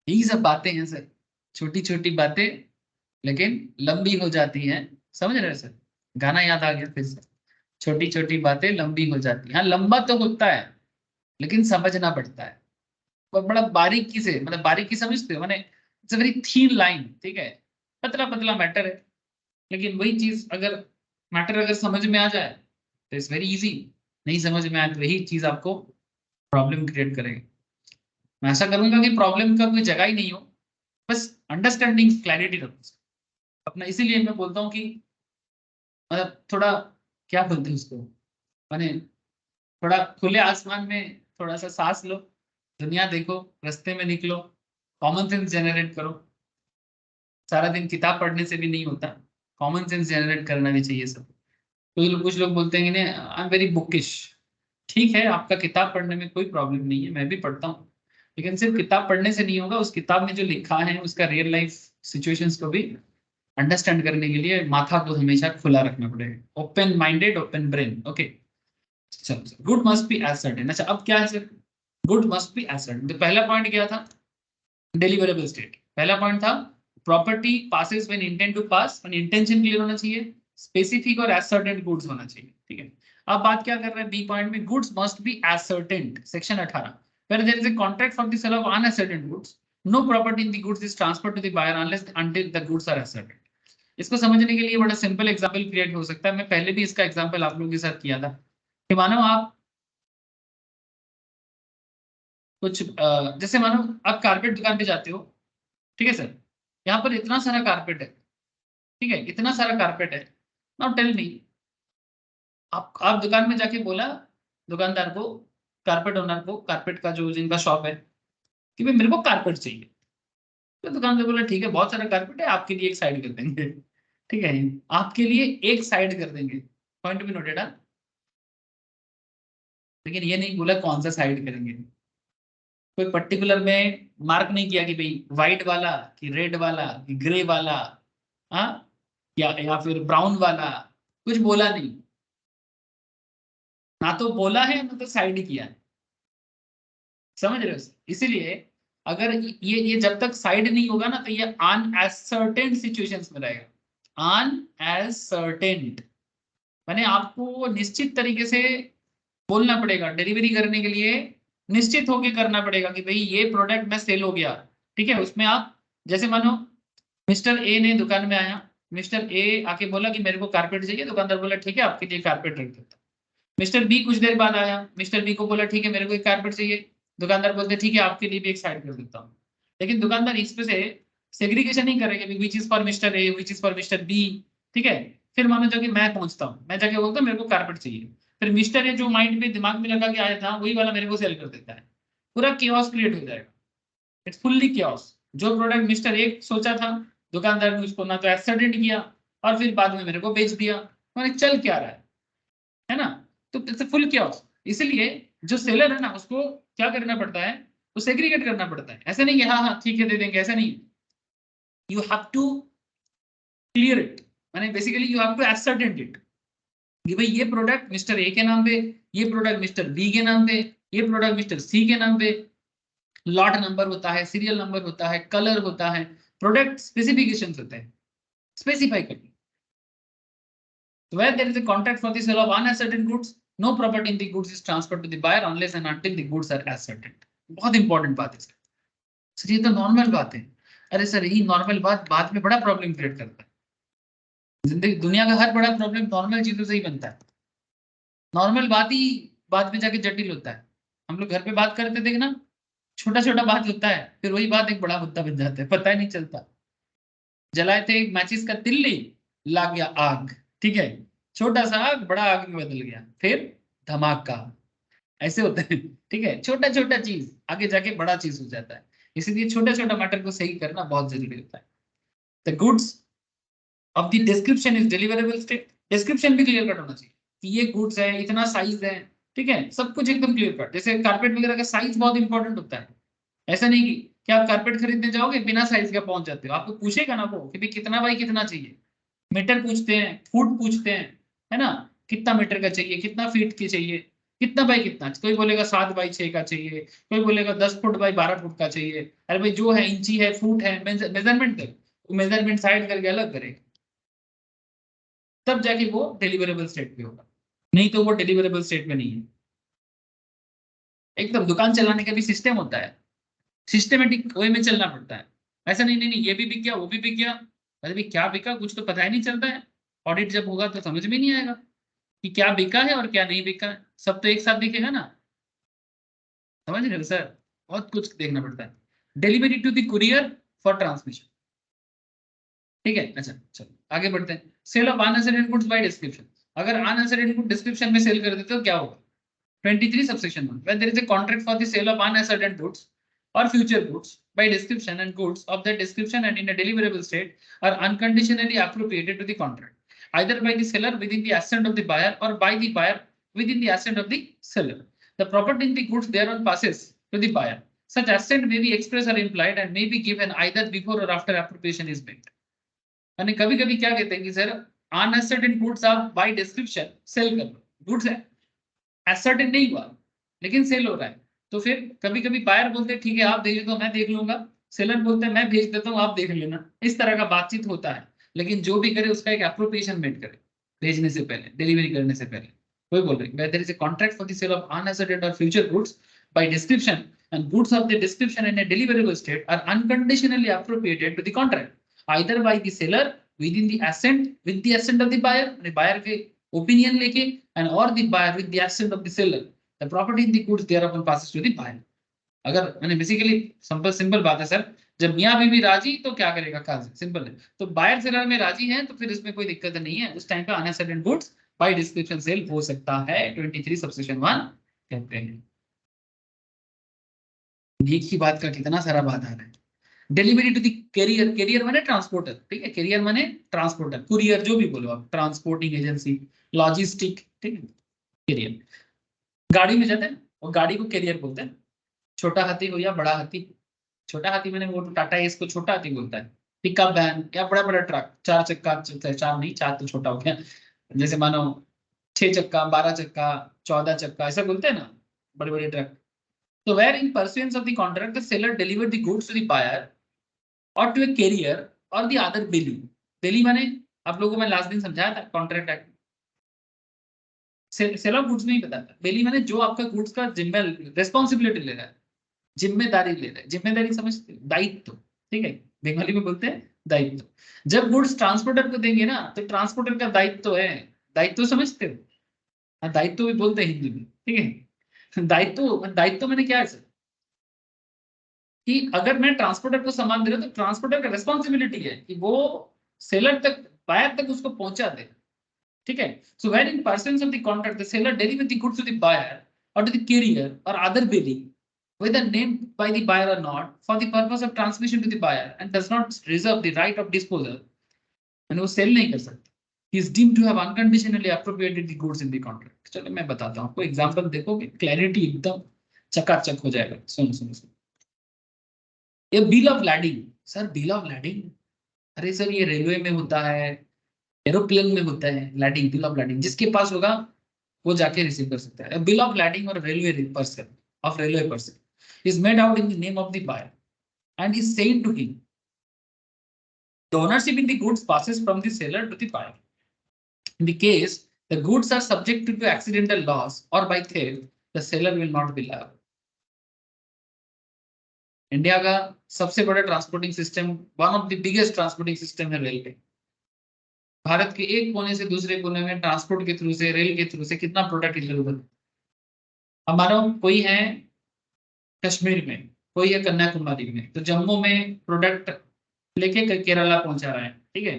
यही सब बातें हैं सर, छोटी छोटी बातें लेकिन लंबी हो जाती हैं, समझ रहे हैं सर? गाना याद आ गया फिर से, छोटी छोटी बातें लंबी हो जाती हैं। हाँ, लंबा तो होता है लेकिन समझना पड़ता है, और बड़ा बारीकी से, मतलब बारीकी समझते हो, मैंने it's a very thin line, ठीक है, पतला पतला मैटर है, लेकिन वही चीज अगर मैटर अगर समझ में आ जाए तो इट्स वेरी इजी, नहीं समझ में आए तो वही चीज आपको प्रॉब्लम क्रिएट करेगी। मैं ऐसा करूंगा कि प्रॉब्लम का कोई जगह ही नहीं हो, बस अंडरस्टैंडिंग क्लैरिटी रखो अपना। इसीलिए मैं बोलता हूँ कि मतलब थोड़ा क्या बोलते हैं उसको, मैंने थोड़ा खुले आसमान में थोड़ा सा सांस लो, दुनिया देखो, रास्ते में निकलो, कॉमन सेंस जनरेट करो। सारा दिन किताब पढ़ने से भी नहीं होता, कॉमन सेंस जनरेट करना भी चाहिए सब। कुछ लोग बोलते हैं कि आई एम वेरी बुकिश, ठीक है, आपका किताब पढ़ने में कोई प्रॉब्लम नहीं है, मैं भी पढ़ता हूँ, लेकिन सिर्फ किताब पढ़ने से नहीं होगा, उस किताब में जो लिखा है उसका रियल लाइफ सिचुएशंस को भी अंडरस्टैंड करने के लिए माथा को हमेशा खुला रखना पड़ेगा, open minded, open brain. Okay, चलो, good must be ascertained. अच्छा, अब क्या है sir? Good must be ascertained. तो पहला पॉइंट क्या था? Deliverable state. पहला पॉइंट था property passes when intent to pass, when intention clear होना चाहिए, स्पेसिफिक और एज सर्टेन गुड्स होना चाहिए, ठीक है। अब बात क्या कर रहे हैं बी पॉइंट में, goods must be ascertain, section 18, where there is a contract for the sale of unascertain goods, no property in the goods is transferred to the buyer unless until the goods are ascertained. इसको समझने के लिए बड़ा simple example create हो सकता है, मैं पहले भी इसका एग्जांपल आप लोगों के साथ किया था कि मानो आप कुछ जैसे मानो आप कारपेट दुकान पे जाते हो, ठीक है सर, यहाँ पर इतना सारा कारपेट है, ठीक है, इतना सारा कारपेट है, नाउ टेल मी, आप दुकान में जाके बोला दुकानदार को, कारपेट ओनर को, कारपेट का जो जिनका शॉप है, कि भाई मेरे को कारपेट चाहिए, तो दुकानदार बोला ठीक है, बहुत सारा कारपेट है, आपके लिए एक साइड कर देंगे, ठीक है, आपके लिए एक साइड कर देंगे, पॉइंट भी नोटेड है, लेकिन ये नहीं बोला कौन सा साइड करेंगे, कोई पर्टिकुलर में मार्क नहीं किया कि भाई व्हाइट वाला कि रेड वाला कि ग्रे वाला, हाँ, या फिर ब्राउन वाला कुछ बोला नहीं, ना तो बोला है ना तो साइड किया है, समझ रहे हो? इसीलिए अगर ये जब तक साइड नहीं होगा ना तो ये अनएसर्टेन सिचुएशंस में रहेगा। अनएसर्टेन माने आपको निश्चित तरीके से बोलना पड़ेगा, डिलीवरी करने के लिए निश्चित होके करना पड़ेगा कि भाई ये प्रोडक्ट में सेल हो गया, ठीक है। उसमें आप जैसे मानो मिस्टर ए ने दुकान में आया, मिस्टर ए आके बोला कि मेरे को कारपेट चाहिए, दुकानदार बोला ठीक है आपके लिए कारपेट रख देता। मिस्टर बी कुछ देर बाद आया, मिस्टर बी को बोला ठीक है मेरे को एक कारपेट चाहिए, दुकानदार बोलते ठीक है आपके लिए भी एक साइड कर देता हूँ। लेकिन दुकानदार इस पे से सेग्रीगेशन नहीं करेगा कि which is for mister A, which is for mister B, ठीक है। फिर मानो जाके मैं पहुंचता हूँ, मैं जाके बोलता हूँ मेरे को कारपेट चाहिए, फिर मिस्टर ए जो माइंड में दिमाग में लगा के आया था वही वाला मेरे को सेल कर देता है, पूरा केओस क्रिएट हो जाएगा। It's fully chaos. जो प्रोडक्ट मिस्टर ए सोचा था दुकानदार ने उसको ना तो एक्सेप्टेड किया और फिर बाद में मेरे को बेच दिया, मैंने चल क्या रहा है ना। तो इट्स फुल केओस। इसलिए जो सेलर है ना उसको क्या करना पड़ता है, तो सेग्रीगेट करना पड़ता है। ऐसे नहीं कि हाँ हाँ ठीक है दे देंगे, ऐसा नहीं। You have to clear it, माने basically you have to ascertain it कि भाई ये प्रोडक्ट मिस्टर ए के नाम पे, ये प्रोडक्ट मिस्टर बी के नाम पे, ये प्रोडक्ट मिस्टर सी के नाम पे। लॉट नंबर होता है, सीरियल नंबर होता है, कलर होता है, प्रोडक्ट स्पेसिफिकेशंस होते हैं, स्पेसिफाई करनी। Where there is a contract for the sale of unascertain goods, no property in the goods is transferred to the buyer unless and until the goods are ascertained. बहुत important बात है sir, ये तो normal बात है। अरे sir यही normal बात बाद में बड़ा प्रॉब्लम क्रिएट करता है। जिंदगी दुनिया का हर बड़ा प्रॉब्लम नॉर्मल चीजों से ही बनता है। नॉर्मल बात ही बाद में जाके जटिल होता है। हम लोग घर पे बात करते थे ना, छोटा छोटा बात होता है, फिर वही बात एक बड़ा मुद्दा बन जाता है, पता ही नहीं चलता। जलाए थे एक माचिस का तिल्ली, लग गया आग, ठीक है। छोटा सा आग बड़ा आग में बदल गया, फिर धमाका। ऐसे होता है, ठीक है। छोटा छोटा चीज आगे जाके बड़ा चीज हो जाता है। इसलिए छोटा छोटा मैटर को सही करना बहुत जरूरी होता है। The goods of the description is deliverable state. Description भी क्लियर कट होना चाहिए कि ये गुड्स है, इतना साइज है, ठीक है। सब कुछ एकदम क्लियर कट। जैसे कारपेट वगैरह का साइज बहुत इंपॉर्टेंट होता है। ऐसा नहीं कि आप कारपेट खरीदने जाओगे बिना साइज का पहुंच जाते हो, आपको पूछेगा ना वो कि भाई कितना बाई कितना चाहिए। मीटर पूछते हैं, फुट पूछते हैं, है ना। कितना मीटर का चाहिए, कितना फीट की चाहिए, कितना बाई कितना। कोई बोलेगा 7x6 का चाहिए, कोई बोलेगा 10 फुट बाई 12 फुट का चाहिए। अरे भाई जो है इंची है, फुट है, मेजरमेंट है, वो मेजरमेंट साइड करके अलग करेगा, तब जाके वो डिलीवरेबल स्टेट पे होगा। नहीं तो वो डिलीवरेबल स्टेट में नहीं है। एकदम दुकान चलाने का भी सिस्टम होता है, सिस्टमेटिक वे में चलना पड़ता है। ऐसा नहीं नहीं नहीं ये भी बिक गया वो भी बिक गया, अरे भाई क्या बिका कुछ तो पता ही नहीं चलता है। ऑडिट जब होगा तो समझ में नहीं आएगा कि क्या बिका है और क्या नहीं बिका है। सब तो एक साथ दिखेगा ना, समझ रहे हो सर। बहुत कुछ देखना पड़ता है। Delivery to the courier for transmission, ठीक है। अच्छा चलो आगे बढ़ते हैं। Sale of unascertain goods by description. अगर अनअसर्टेन गुड डिस्क्रिप्शन में सेल कर देते हो क्या होगा? 23 subsection 1 when there is a contract for the sale of unascertain goods or future goods by description, and goods of that description and in a deliverable state are unconditionally appropriated to the contract either by the seller within the assent of the buyer or by the buyer within the assent of the seller. The property in the goods thereon passes to the buyer. Such assent may be express or implied and may be given either before or after appropriation is made. यानी कभी कभी क्या कहते हैं कि sir uncertain goods आप bye description cell कर लो, goods है असर्टेन नहीं हुआ लेकिन सेल हो रहा है, तो फिर कभी कभी बायर बोलते हैं ठीक है आप भेज दो मैं देख लूंगा, सेलर बोलते हैं मैं भेज देता हूँ आप देख लेना। इस तरह का बातचीत होता है। लेकिन जो भी करे उसका एक एप्रोप्रिएशन मेड करे भेजने से पहले, डिलीवरी करने से पहले। कोई बोल रहे हैं there is a contract for the sale of unascertained और future goods by description and goods of the description in a deliverable state are unconditionally appropriated to the contract either by the seller within the assent with the assent of the buyer, buyer के opinion लेके, and or the buyer with the assent of the seller. The property in the goods thereupon passes to the buyer. अगर मैंने basically simple बात है sir, जब मियां बीवी राजी तो क्या करेगा काजी, सिंपल है। तो बायर सेलर में राजी है तो फिर इसमें कोई दिक्कत नहीं है, उस टाइम पे unascertain goods by description sale हो सकता है। 23 सबसेक्शन 1 कहते हैं। एक ही बात का कितना सारा बात आ रहा है। Delivery to the carrier, carrier माने ट्रांसपोर्टर, ठीक है। कैरियर माने ट्रांसपोर्टर, कुरियर जो भी बोलो आप, ट्रांसपोर्टिंग एजेंसी, लॉजिस्टिक, ठीक है। कैरियर गाड़ी में जाते हैं और गाड़ी को कैरियर बोलते हैं। छोटा हाथी हो या बड़ा हाथी, छोटा हाथी मैंने वो टाटा एस को छोटा हाथी बोलता है। पिकअप वैन या बड़ा बड़ा ट्रक, 4 चक्का, चार नहीं 4 तो छोटा हो गया, जैसे मानो 6 चक्का, 12 चक्का, 14 चक्का, ऐसा बोलते हैं ना, बड़े बड़े ट्रक। तो where in pursuance of the contract the seller deliver the goods to the buyer or to a carrier or the other bailee. Bailee माने आप लोगों को मैं लास्ट दिन समझाया था contract act. Sale of goods नहीं बताता, बिली माने जो आपका गुड्स का जिम्मे रिस्पॉन्सिबिलिटी ले रहा है, जिम्मेदारी ले रहा है। जिम्मेदारी समझते हो? दायित्व, ठीक है, बंगाली में बोलते हैं दायित्व। जब गुड्स ट्रांसपोर्टर को देंगे ना तो ट्रांसपोर्टर का दायित्व है। दायित्व समझते हो? हाँ, दायित्व भी बोलते हैं हिंदी में, ठीक है। दायित्व, दायित्व मैंने क्या है सर, कि अगर मैं ट्रांसपोर्टर को सामान दे रहा हूं तो ट्रांसपोर्टर का रिस्पॉन्सिबिलिटी है कि वो सेलर तक, बायर तक उसको पहुंचा दे, ठीक है। So when in person of the contract the seller deliver the goods to the buyer or to the carrier or other billing whether named by the buyer or not for the purpose of transmission to the buyer and does not reserve the right of disposal, मैंने वो cell नहीं कर सकता, he is deemed to have unconditionally appropriated the goods in the contract। चलो मैं बताता हूँ, आपको एग्जांपल देखोगे क्लैरिटी एकदम चकाचक हो जाएगा। सुनो सुनो सुनो, ये bill of lading. Sir bill of lading, अरे सर ये रेलवे में होता है, एरोप्लेन में होता है लैडिंग, बिल ऑफ लैडिंग जिसके पास होगा वो जाके रिसीव कर सकता है। बिल ऑफ लैडिंग और railway person of railway person is made out in the name of the buyer and is saying to him the ownership in the goods passes from the seller to the buyer. In the case the goods are subject to accidental loss or by theft, the seller will not be liable. India का सबसे बड़ा transporting system, one of the biggest transporting system है railway. Bharat के एक कोने से दूसरे कोने में ट्रांसपोर्ट के थ्रू से, रेल के थ्रू से कितना प्रोडक्ट इधर उधर। हमारा कोई है कश्मीर में, कोई है कन्याकुमारी में, तो जम्मू में प्रोडक्ट लेके केरला पहुंचा रहा है, ठीक है।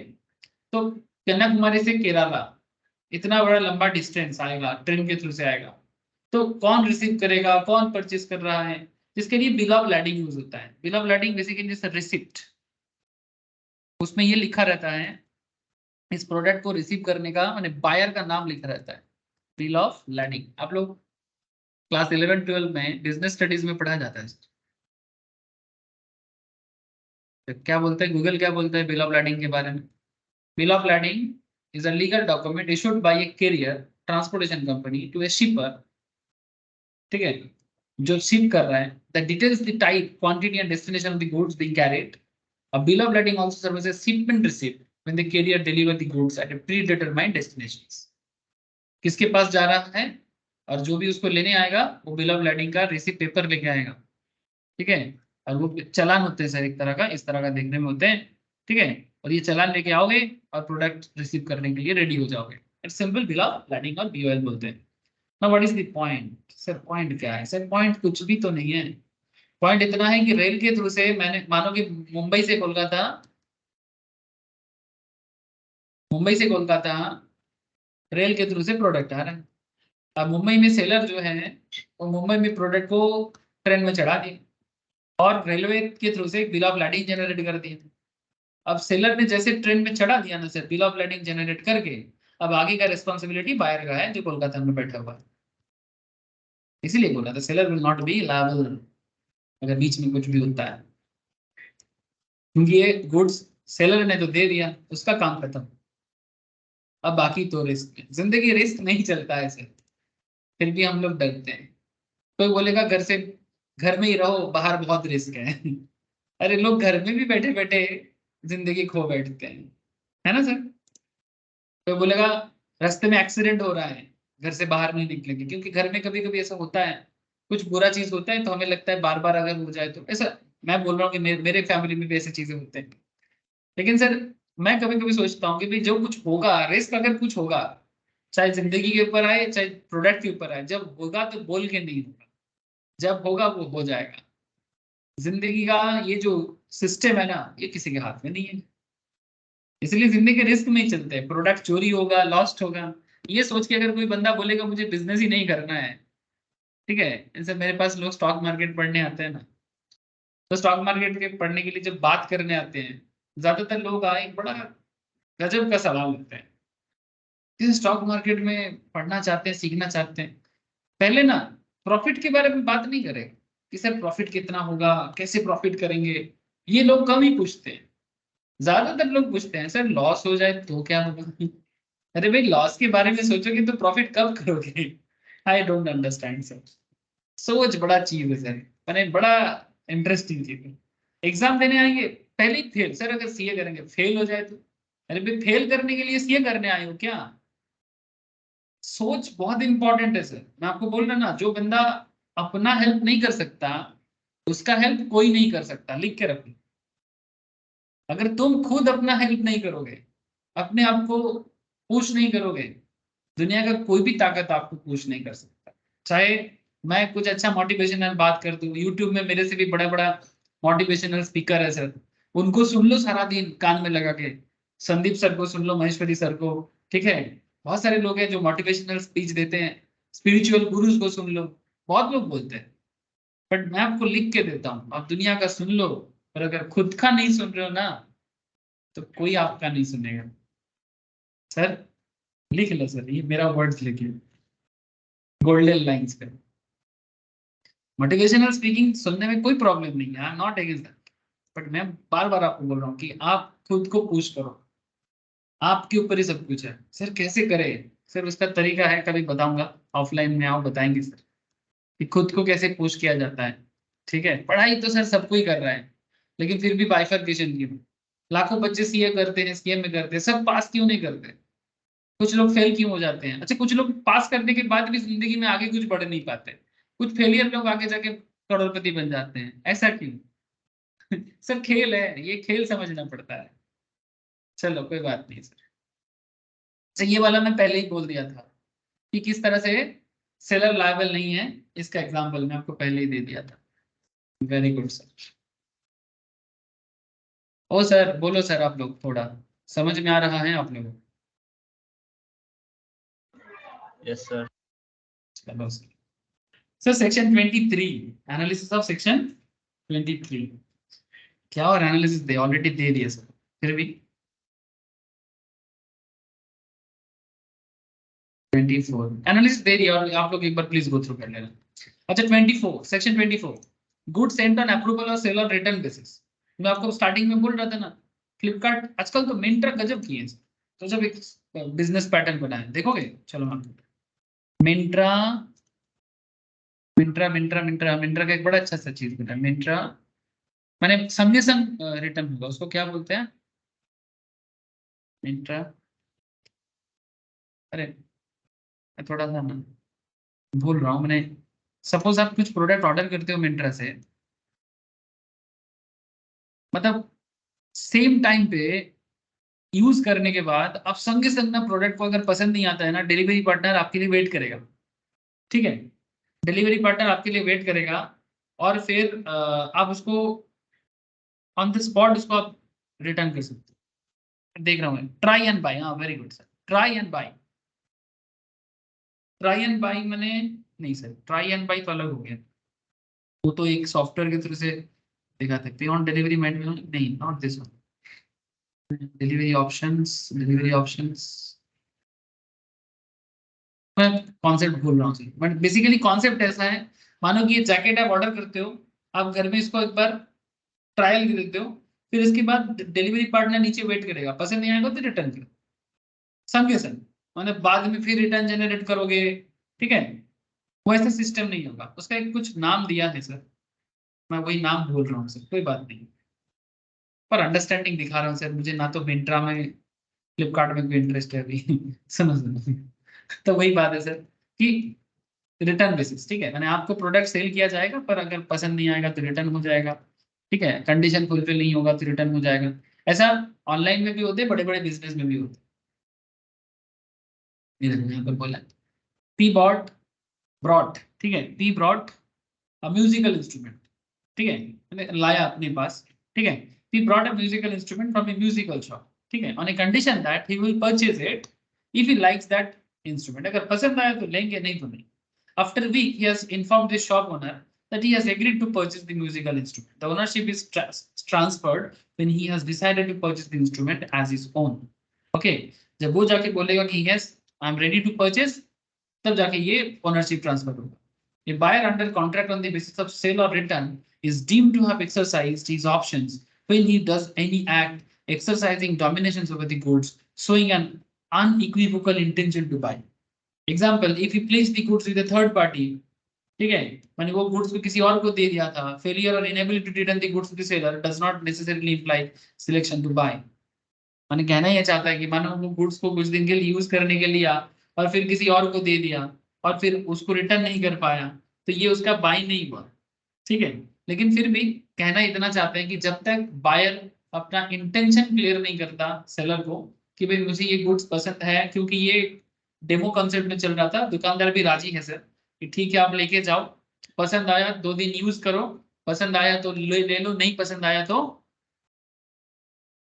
तो कन्याकुमारी से केरला इतना बड़ा लंबा डिस्टेंस आएगा, ट्रेन के थ्रू से आएगा, तो कौन रिसीव करेगा, कौन परचेज कर रहा है, जिसके लिए बिल ऑफ लैडिंग यूज होता है। बिल ऑफ लैडिंग बेसिकली जैसे रिसिप्ट, उसमें ये लिखा रहता है इस प्रोडक्ट को रिसीव करने का, मैंने बायर का नाम लिखा रहता है, बिल ऑफ लैडिंग। आप लोग क्लास 11-12 में बिजनेस स्टडीज में पढ़ा जाता है। तो क्या बोलते हैं गूगल, क्या बोलता है बिल ऑफ लैडिंग के बारे में? Bill of lading is a legal document issued by a carrier transportation company to a shipper, ठीक है, जो शिप कर रहा है। The details the type, quantity and destination of the goods being carried. A bill of lading also serves as shipment receipt when the carrier deliver the goods at a predetermined destinations. किसके पास जा रहा है और जो भी उसको लेने आएगा वो बिल ऑफ लैडिंग का रिसिप्ट पेपर लेके आएगा, ठीक है। और वो चालान होते हैं सर एक तरह का, इस तरह का देखने में होते हैं, ठीक है। और ये चालान लेके आओगे और प्रोडक्ट रिसीव करने के लिए रेडी हो जाओगे। It's simple bill of lading और बीओएल बोलते हैं। Now what is the point? Sir point क्या है? सर पॉइंट कुछ भी तो नहीं है। पॉइंट इतना है कि रेल के थ्रू से, मैंने मानो कि मुंबई से कोलकाता रेल के थ्रू से प्रोडक्ट आ रहा है। अब मुंबई में सेलर जो है वो मुंबई में प्रोडक्ट को ट्रेन में चढ़ा दिए और रेलवे के थ्रू से बिल ऑफ लैडिंग जनरेट कर दिया। अब सेलर ने जैसे ट्रेन में चढ़ा दिया ना sir bill of lading generate करके, अब आगे का रिस्पॉन्सिबिलिटी बायर का है जो कोलकाता में बैठा हुआ है। इसीलिए बोला था seller will not be liable अगर बीच में कुछ भी होता है, क्योंकि ये गुड्स सेलर ने तो दे दिया, उसका काम खत्म। अब बाकी तो रिस्क, जिंदगी रिस्क नहीं चलता है सर, फिर भी हम लोग डरते हैं। कोई बोलेगा घर में ही रहो, बाहर बहुत रिस्क है। अरे लोग घर में भी बैठे बैठे जिंदगी खो बैठते हैं, है ना सर। कोई बोलेगा रास्ते में एक्सीडेंट हो रहा है, घर से बाहर नहीं निकलेंगे, क्योंकि घर में कभी कभी ऐसा होता है, कुछ बुरा चीज होता है तो हमें लगता है बार बार अगर हो जाए तो ऐसा। मैं बोल रहा हूँ कि मेरे फैमिली में भी ऐसी चीजें होते हैं। लेकिन सर मैं कभी कभी सोचता हूँ कि भाई जो कुछ होगा, रिस्क अगर कुछ होगा, चाहे जिंदगी के ऊपर आए चाहे प्रोडक्ट के ऊपर आए, जब होगा तो बोल के नहीं होगा, जब होगा वो हो जाएगा। जिंदगी का ये जो सिस्टम है ना, ये किसी के हाथ में नहीं है। इसलिए जिंदगी के रिस्क में ही चलते हैं। प्रोडक्ट चोरी होगा, लॉस्ट होगा, ये सोच के अगर कोई बंदा बोलेगा मुझे बिजनेस ही नहीं करना है, ठीक है। जैसे मेरे पास लोग स्टॉक मार्केट पढ़ने आते हैं ना, तो स्टॉक मार्केट के पढ़ने के लिए जब बात करने आते हैं, ज्यादातर लोग आए बड़ा गजब का सवाल होता है कि स्टॉक मार्केट में पढ़ना चाहते हैं, सीखना चाहते हैं, पहले ना प्रॉफिट के बारे में बात नहीं करें कि सर प्रॉफिट कितना होगा, कैसे प्रॉफिट करेंगे। ये लोग कम ही पूछते हैं। ज्यादातर लोग पूछते हैं सर लॉस हो जाए तो क्या होगा। अरे भाई लॉस के बारे में सोचोगे तो प्रॉफिट कब करोगे? I don't understand sir. सोच बड़ा चीज है सर, मैंने बड़ा इंटरेस्टिंग चीज है। एग्जाम देने आएंगे पहले ही फेल, सर अगर सीए करेंगे फेल हो जाए तो? अरे भाई फेल करने के लिए सीए करने आए हो क्या? सोच बहुत इंपॉर्टेंट है सर। मैं आपको बोल रहा ना, जो बंदा अपना हेल्प नहीं कर सकता उसका हेल्प कोई नहीं कर सकता, लिख के रखो। अगर तुम खुद अपना हेल्प नहीं करोगे, अपने आप को पुश नहीं करोगे, दुनिया का कोई भी ताकत आपको पुश नहीं कर सकता। चाहे मैं कुछ अच्छा मोटिवेशनल बात कर दूं, यूट्यूब में मेरे से भी बड़ा बड़ा मोटिवेशनल स्पीकर है सर, उनको सुन लो सारा दिन कान में लगा के। संदीप सर को सुन लो, महेश्वरी सर को, ठीक है। बहुत सारे लोग हैं जो मोटिवेशनल स्पीच देते हैं, स्पिरिचुअल गुरुज को सुन लो, बहुत लोग बोलते हैं। बट मैं आपको लिख के देता हूँ, आप दुनिया का सुन लो, और अगर खुद का नहीं सुन रहे हो ना तो कोई आपका नहीं सुनेगा। सर लिख लो सर, ये मेरा वर्ड्स लिखिए, गोल्डन लाइंस पे। मोटिवेशनल स्पीकिंग सुनने में कोई प्रॉब्लम नहीं है, I am not against that. But मैं बार बार आपको बोल रहा हूँ कि आप खुद को पुश करो, आपके ऊपर ही सब कुछ है। सर कैसे करें? सर उसका तरीका है, कभी बताऊंगा, ऑफलाइन में आओ बताएंगे सर कि खुद को कैसे पुश किया जाता है। ठीक है, पढ़ाई तो सर सबको ही कर रहा है, लेकिन फिर भी बाइफरकेशन क्यों? लाखों बच्चे सीए करते हैं, सीए में करते हैं, सब पास क्यों नहीं करते? कुछ लोग फेल क्यों हो जाते हैं? अच्छा, कुछ लोग पास करने के बाद भी जिंदगी में आगे कुछ बढ़ नहीं पाते, कुछ फेलियर लोग आगे जाके करोड़पति बन जाते हैं, ऐसा क्यों? सर खेल है, ये खेल समझना पड़ता है। चलो कोई बात नहीं सर। अच्छा, ये वाला मैं पहले ही बोल दिया था कि किस तरह से सेलर लायबल नहीं है, इसका एग्जाम्पल मैं आपको पहले ही दे दिया था। Very good sir. ओ सर बोलो सर, आप लोग थोड़ा समझ में आ रहा है आप लोगों को? Yes, sir. चलो sir. Sir section 23, analysis of section 23, क्या और एनालिसिस दे ऑलरेडी दे दिए सर, फिर भी 24 एनालिसिस दे दिया, और आप लोग एक बार प्लीज गो थ्रू कर लेना। अच्छा 24, section 24, good Saint on approval और सेल ऑन रिटर्न बेसिस। मैं आपको स्टार्टिंग में बोल रहा था ना, फ्लिपकार्ट आजकल तो मिंत्रा गजब किए हैं। तो जब एक बिजनेस पैटर्न बना है, देखोगे? चलो मैं मिंत्रा मिंत्रा मिंत्रा मिंत्रा मिंत्रा का एक बड़ा अच्छा सा चीज बना है, मिंत्रा मैंने संगे संग रिटर्न होगा, उसको क्या बोलते हैं? मिंत्रा, अरे मैं थोड़ा सा ना भूल रहा हूँ मैंने। सपोज आप कुछ प्रोडक्ट ऑर्डर करते हो मिंत्रा से, मतलब सेम टाइम पे यूज करने के बाद आप संगे संग ना प्रोडक्ट को अगर पसंद नहीं आता है ना, डिलीवरी पार्टनर आपके लिए वेट करेगा। ठीक है, डिलीवरी पार्टनर आपके लिए वेट करेगा, और फिर आप उसको ऑन द स्पॉट उसको आप रिटर्न कर सकते हो। देख रहा हूँ, ट्राई एंड बाई, हाँ very good sir, try and by. Try and by मैंने, नहीं सर ट्राई एंड बाई तो अलग हो गया, वो तो एक सॉफ्टवेयर के थ्रू से दिखा सकते हैं। ऑन डिलीवरी मेन्यू नहीं, not this one, delivery options मैं कॉन्सेप्ट भूल रहा हूँ, बट बेसिकली कॉन्सेप्ट ऐसा है, मानो कि ये जैकेट आप ऑर्डर करते हो, आप घर में इसको एक बार ट्रायल दे देते हो, फिर इसके बाद डिलीवरी पार्टनर नीचे वेट करेगा, पसंद नहीं आएगा तो रिटर्न करो संगे संग, मतलब बाद में फिर रिटर्न जनरेट करोगे। ठीक है, वो ऐसा सिस्टम नहीं होगा, उसका एक कुछ नाम दिया है सर, मैं वही नाम भूल रहा हूँ सर, कोई बात नहीं। पर अंडरस्टैंडिंग दिखा रहा हूँ सर, मुझे ना तो मिंत्रा में फ्लिपकार्ट में कोई इंटरेस्ट है अभी। सुनो सुनो, तो वही बात है सर कि रिटर्न बेसिस, ठीक है, मैंने आपको प्रोडक्ट सेल किया जाएगा, पर अगर पसंद नहीं आएगा तो रिटर्न हो जाएगा। ठीक है, कंडीशन फुलफिल नहीं होगा तो रिटर्न हो जाएगा। ऐसा ऑनलाइन में भी होते हैं, बड़े बड़े बिजनेस में भी होते हैं। ये देखो यहाँ पर बोला पी बॉट ब्रॉट, ठीक है, P brought a musical instrument, ठीक है, मैंने लाया अपने पास। ठीक है, he brought a musical instrument from a musical shop, ठीक है, on a condition that he will purchase it if he likes that instrument, अगर पसंद आया तो लेंगे, नहीं तो नहीं। After a week he has informed the shop owner that he has agreed to purchase the musical instrument. The ownership is transferred when he has decided to purchase the instrument as his own. Okay, जब वो जाके बोलेगा कि yes I am ready to purchase, तब जाके ये ownership transfer होगा। A buyer under contract on the basis of sale or return is deemed to have exercised his options when he does any act exercising dominations over the goods, showing an unequivocal intention to buy. Example, if he placed the goods with a third party, ठीक है, मैंने वो goods को किसी और को दे दिया था, failure or inability to return the goods to the seller does not necessarily imply selection to buy. मैंने कहना ये चाहता है कि मानो वो गुड्स को कुछ दिन के लिए यूज करने के लिया और फिर किसी और को दे दिया और फिर उसको रिटर्न नहीं कर पाया, तो ये उसका बाय नहीं हुआ, ठीक है। लेकिन फिर भी कहना इतना चाहते हैं कि जब तक बायर अपना इंटेंशन क्लियर नहीं करता सेलर को कि भाई मुझे ये गुड्स पसंद है, क्योंकि ये डेमो कॉन्सेप्ट में चल रहा था, दुकानदार भी राजी है सर कि ठीक है आप लेके जाओ, पसंद आया 2 दिन यूज करो, पसंद आया तो ले लो, नहीं पसंद आया तो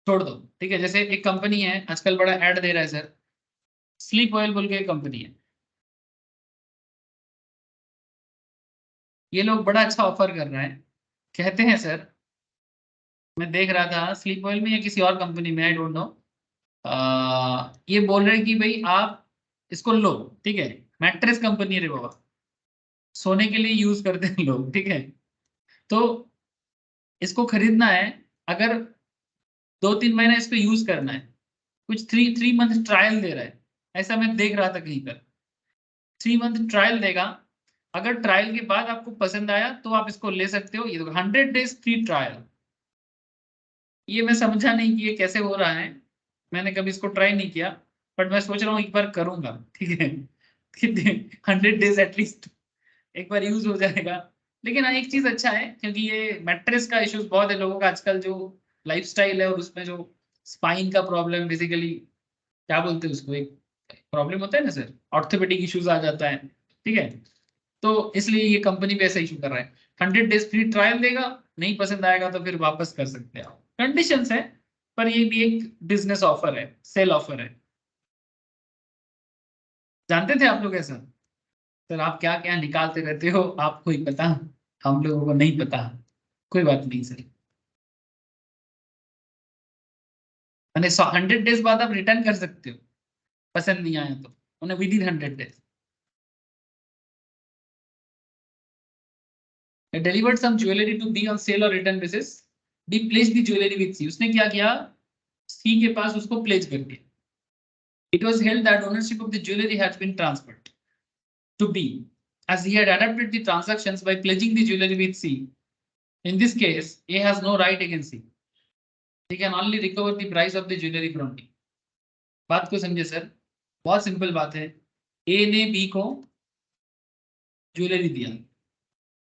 छोड़ दो, ठीक है। जैसे एक कंपनी है आजकल बड़ा ऐड दे रहा है सर, स्लीप ऑयल बोल के कंपनी है, ये लोग बड़ा अच्छा ऑफर कर रहे हैं, कहते हैं सर, मैं देख रहा था स्लीप ऑयल में या किसी और कंपनी में, आई डोंट नो, ये बोल रहे हैं कि भाई आप इसको लो, ठीक है, मैट्रेस कंपनी है रे बाबा, सोने के लिए यूज करते हैं लोग, ठीक है, तो इसको खरीदना है, अगर 2-3 महीना इसको यूज करना है, कुछ 3 मंथ ट्रायल दे रहा है, ऐसा मैं देख रहा था कहीं पर, 3 मंथ ट्रायल देगा, अगर ट्रायल के बाद आपको पसंद आया तो आप इसको ले सकते हो, ये 100 डेज फ्री ट्रायल। ये मैं समझा नहीं कि ये कैसे हो रहा है, मैंने कभी इसको ट्राई नहीं किया, बट मैं सोच रहा हूँ एक बार करूंगा, ठीक है, 100 डेज एटलीस्ट एक बार यूज हो जाएगा। लेकिन हाँ एक चीज अच्छा है, क्योंकि ये मैट्रेस का इश्यूज बहुत है लोगों का आजकल, जो लाइफस्टाइल है और उसमें जो स्पाइन का प्रॉब्लम, बेसिकली क्या बोलते हैं उसको, एक प्रॉब्लम होता है ना सर, ऑर्थोपेडिक इश्यूज आ जाता है, ठीक है, तो इसलिए ये कंपनी भी ऐसा इशू कर रहा है, 100 डेज फ्री ट्रायल देगा, नहीं पसंद आएगा तो फिर वापस कर सकते हैं आप, कंडीशंस है, पर ये भी एक बिजनेस ऑफर है, सेल ऑफर है। जानते थे आप लोग ऐसा? सर आप क्या क्या निकालते रहते हो, आपको ही पता, हम लोगों को नहीं पता, कोई बात नहीं सर, मैंने 100 डेज बाद आप रिटर्न कर सकते हो, पसंद नहीं आया तो, उन्हें with in 100 days delivered some jewellery to be on sale और return basis, B place the jewellery with C, उसने क्या किया, सी के पास उसको प्लेस कर दिया, it was held that ownership of the jewellery has been transferred to B, as he had adapted the transactions by pledging the jewelry with C. In this case, A has no right against C. He can only recover the price of the jewelry from D. बात को समझे sir, बहुत simple बात है, A ने B को jewellery दिया,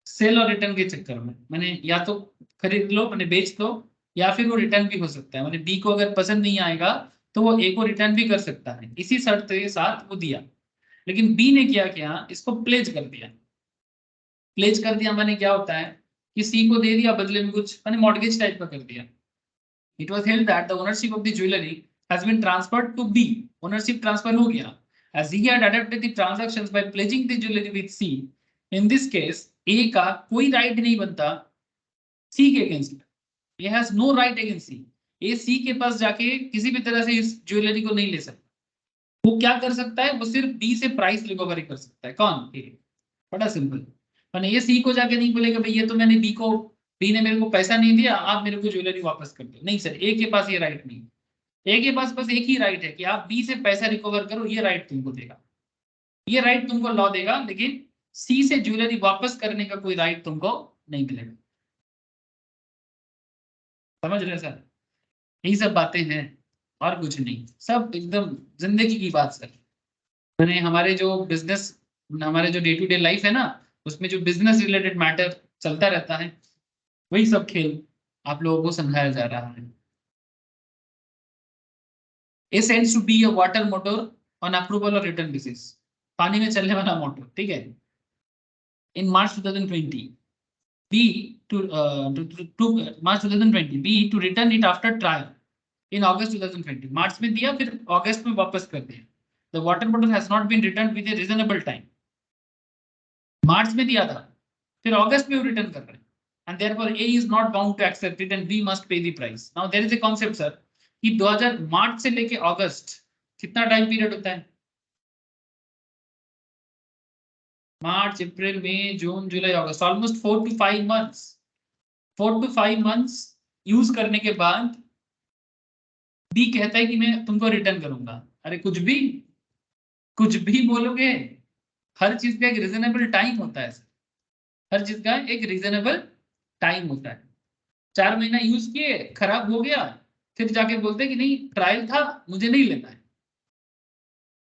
cell और रिटर्न के चक्कर में, मैंने या तो खरीद लो, मैंने बेच दो, या फिर वो रिटर्न भी हो सकता है, मैंने B को अगर पसंद नहीं आएगा तो वो A को रिटर्न भी कर सकता है, इसी शर्त के साथ वो दिया। लेकिन बी ने क्या किया, इसको प्लेज कर दिया, प्लेज कर दिया माने क्या होता है कि सी को दे दिया बदले में कुछ, माने मॉर्गेज टाइप का कर दिया। It was held that the ownership of the jewellery has been transferred to B, ownership transfer हो गया, as he had adapted the transactions by pledging the jewelry with C. In this case, A का कोई right नहीं बनता C के against, A has no right against C. A C के पास जाके किसी भी तरह से इस ज्वेलरी को नहीं ले सकता, वो क्या कर सकता है, वो सिर्फ बी से प्राइस रिकवरी कर सकता है, कौन, ए। बड़ा सिंपल, मैंने ये सी को जाके नहीं बोलेगा भाई ये तो मैंने बी को, बी ने मेरे को पैसा नहीं दिया, आप मेरे को ज्वेलरी वापस कर दो, नहीं सर, ए के पास ये राइट नहीं, ए के पास बस एक ही राइट है कि आप बी से पैसा रिकवर करो, ये राइट तुमको देगा, ये राइट तुमको लॉ देगा, लेकिन सी से ज्वेलरी वापस करने का कोई राइट तुमको नहीं मिलेगा। समझ रहे सर, यही सब बातें हैं और कुछ नहीं, सब एकदम जिंदगी की बात सर, मैंने हमारे जो बिजनेस, हमारे जो डे टू डे लाइफ है ना, उसमें जो बिजनेस रिलेटेड मैटर चलता रहता है, वही सब खेल आप लोगों को समझाया जा रहा है। A sends to be a water motor on approval और रिटर्न बेसिस, पानी में चलने वाला मोटर, ठीक है, in March 2020, B to March 2020, B to return it after trial in August 2020, मार्च में दिया फिर अगस्त में वापस कर दिया, the water motor has not been return with a reasonable time, मार्च में दिया था फिर अगस्त में वो रिटर्न कर रहे हैं, and therefore A is not bound to accept it and B must pay the price. Now there is a concept sir कि 2000 मार्च से लेके अगस्त कितना टाइम पीरियड होता है, मार्च अप्रैल मई जून जुलाई अगस्त, almost 4 to 5 months, 4 to 5 months use करने के बाद बी कहता है कि मैं तुमको रिटर्न करूंगा, अरे कुछ भी बोलोगे, हर चीज का एक रीजनेबल टाइम होता है, हर चीज का एक रीजनेबल टाइम होता है। 4 महीना यूज किए, खराब हो गया, फिर जाके बोलते कि नहीं ट्रायल था, मुझे नहीं लेना है।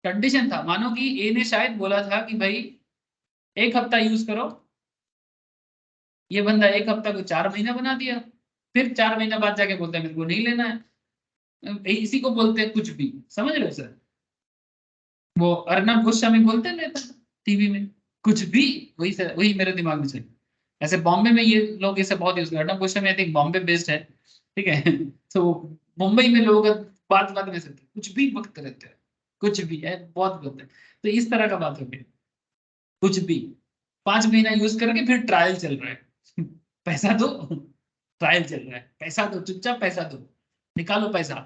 कंडीशन था, मानो कि ए ने शायद बोला था कि भाई 1 हफ्ता यूज करो, ये बंदा 1 हफ्ता को 4 महीना बना दिया, फिर 4 महीना बाद जाके बोलता है मेरे को नहीं लेना है। इसी को बोलते हैं कुछ भी, समझ रहे हो सर? वो अर्नब गोस्वामी बोलते हैं टीवी में कुछ भी, वही सर, वही मेरे दिमाग में चल। ऐसे बॉम्बे में ये लोग इसे बहुत यूज करते हैं। Arnab Goswami I think Bombay based है, ठीक है। तो मुंबई में लोग बात बात में से कुछ भी बकते रहते हैं, कुछ भी है, बहुत बोलते हैं। तो इस तरह का बात हो गई, कुछ भी। 5 महीना यूज करके फिर ट्रायल चल रहा है। पैसा दो, ट्रायल चल रहा है, पैसा दो, चुपचाप पैसा दो, निकालो पैसा।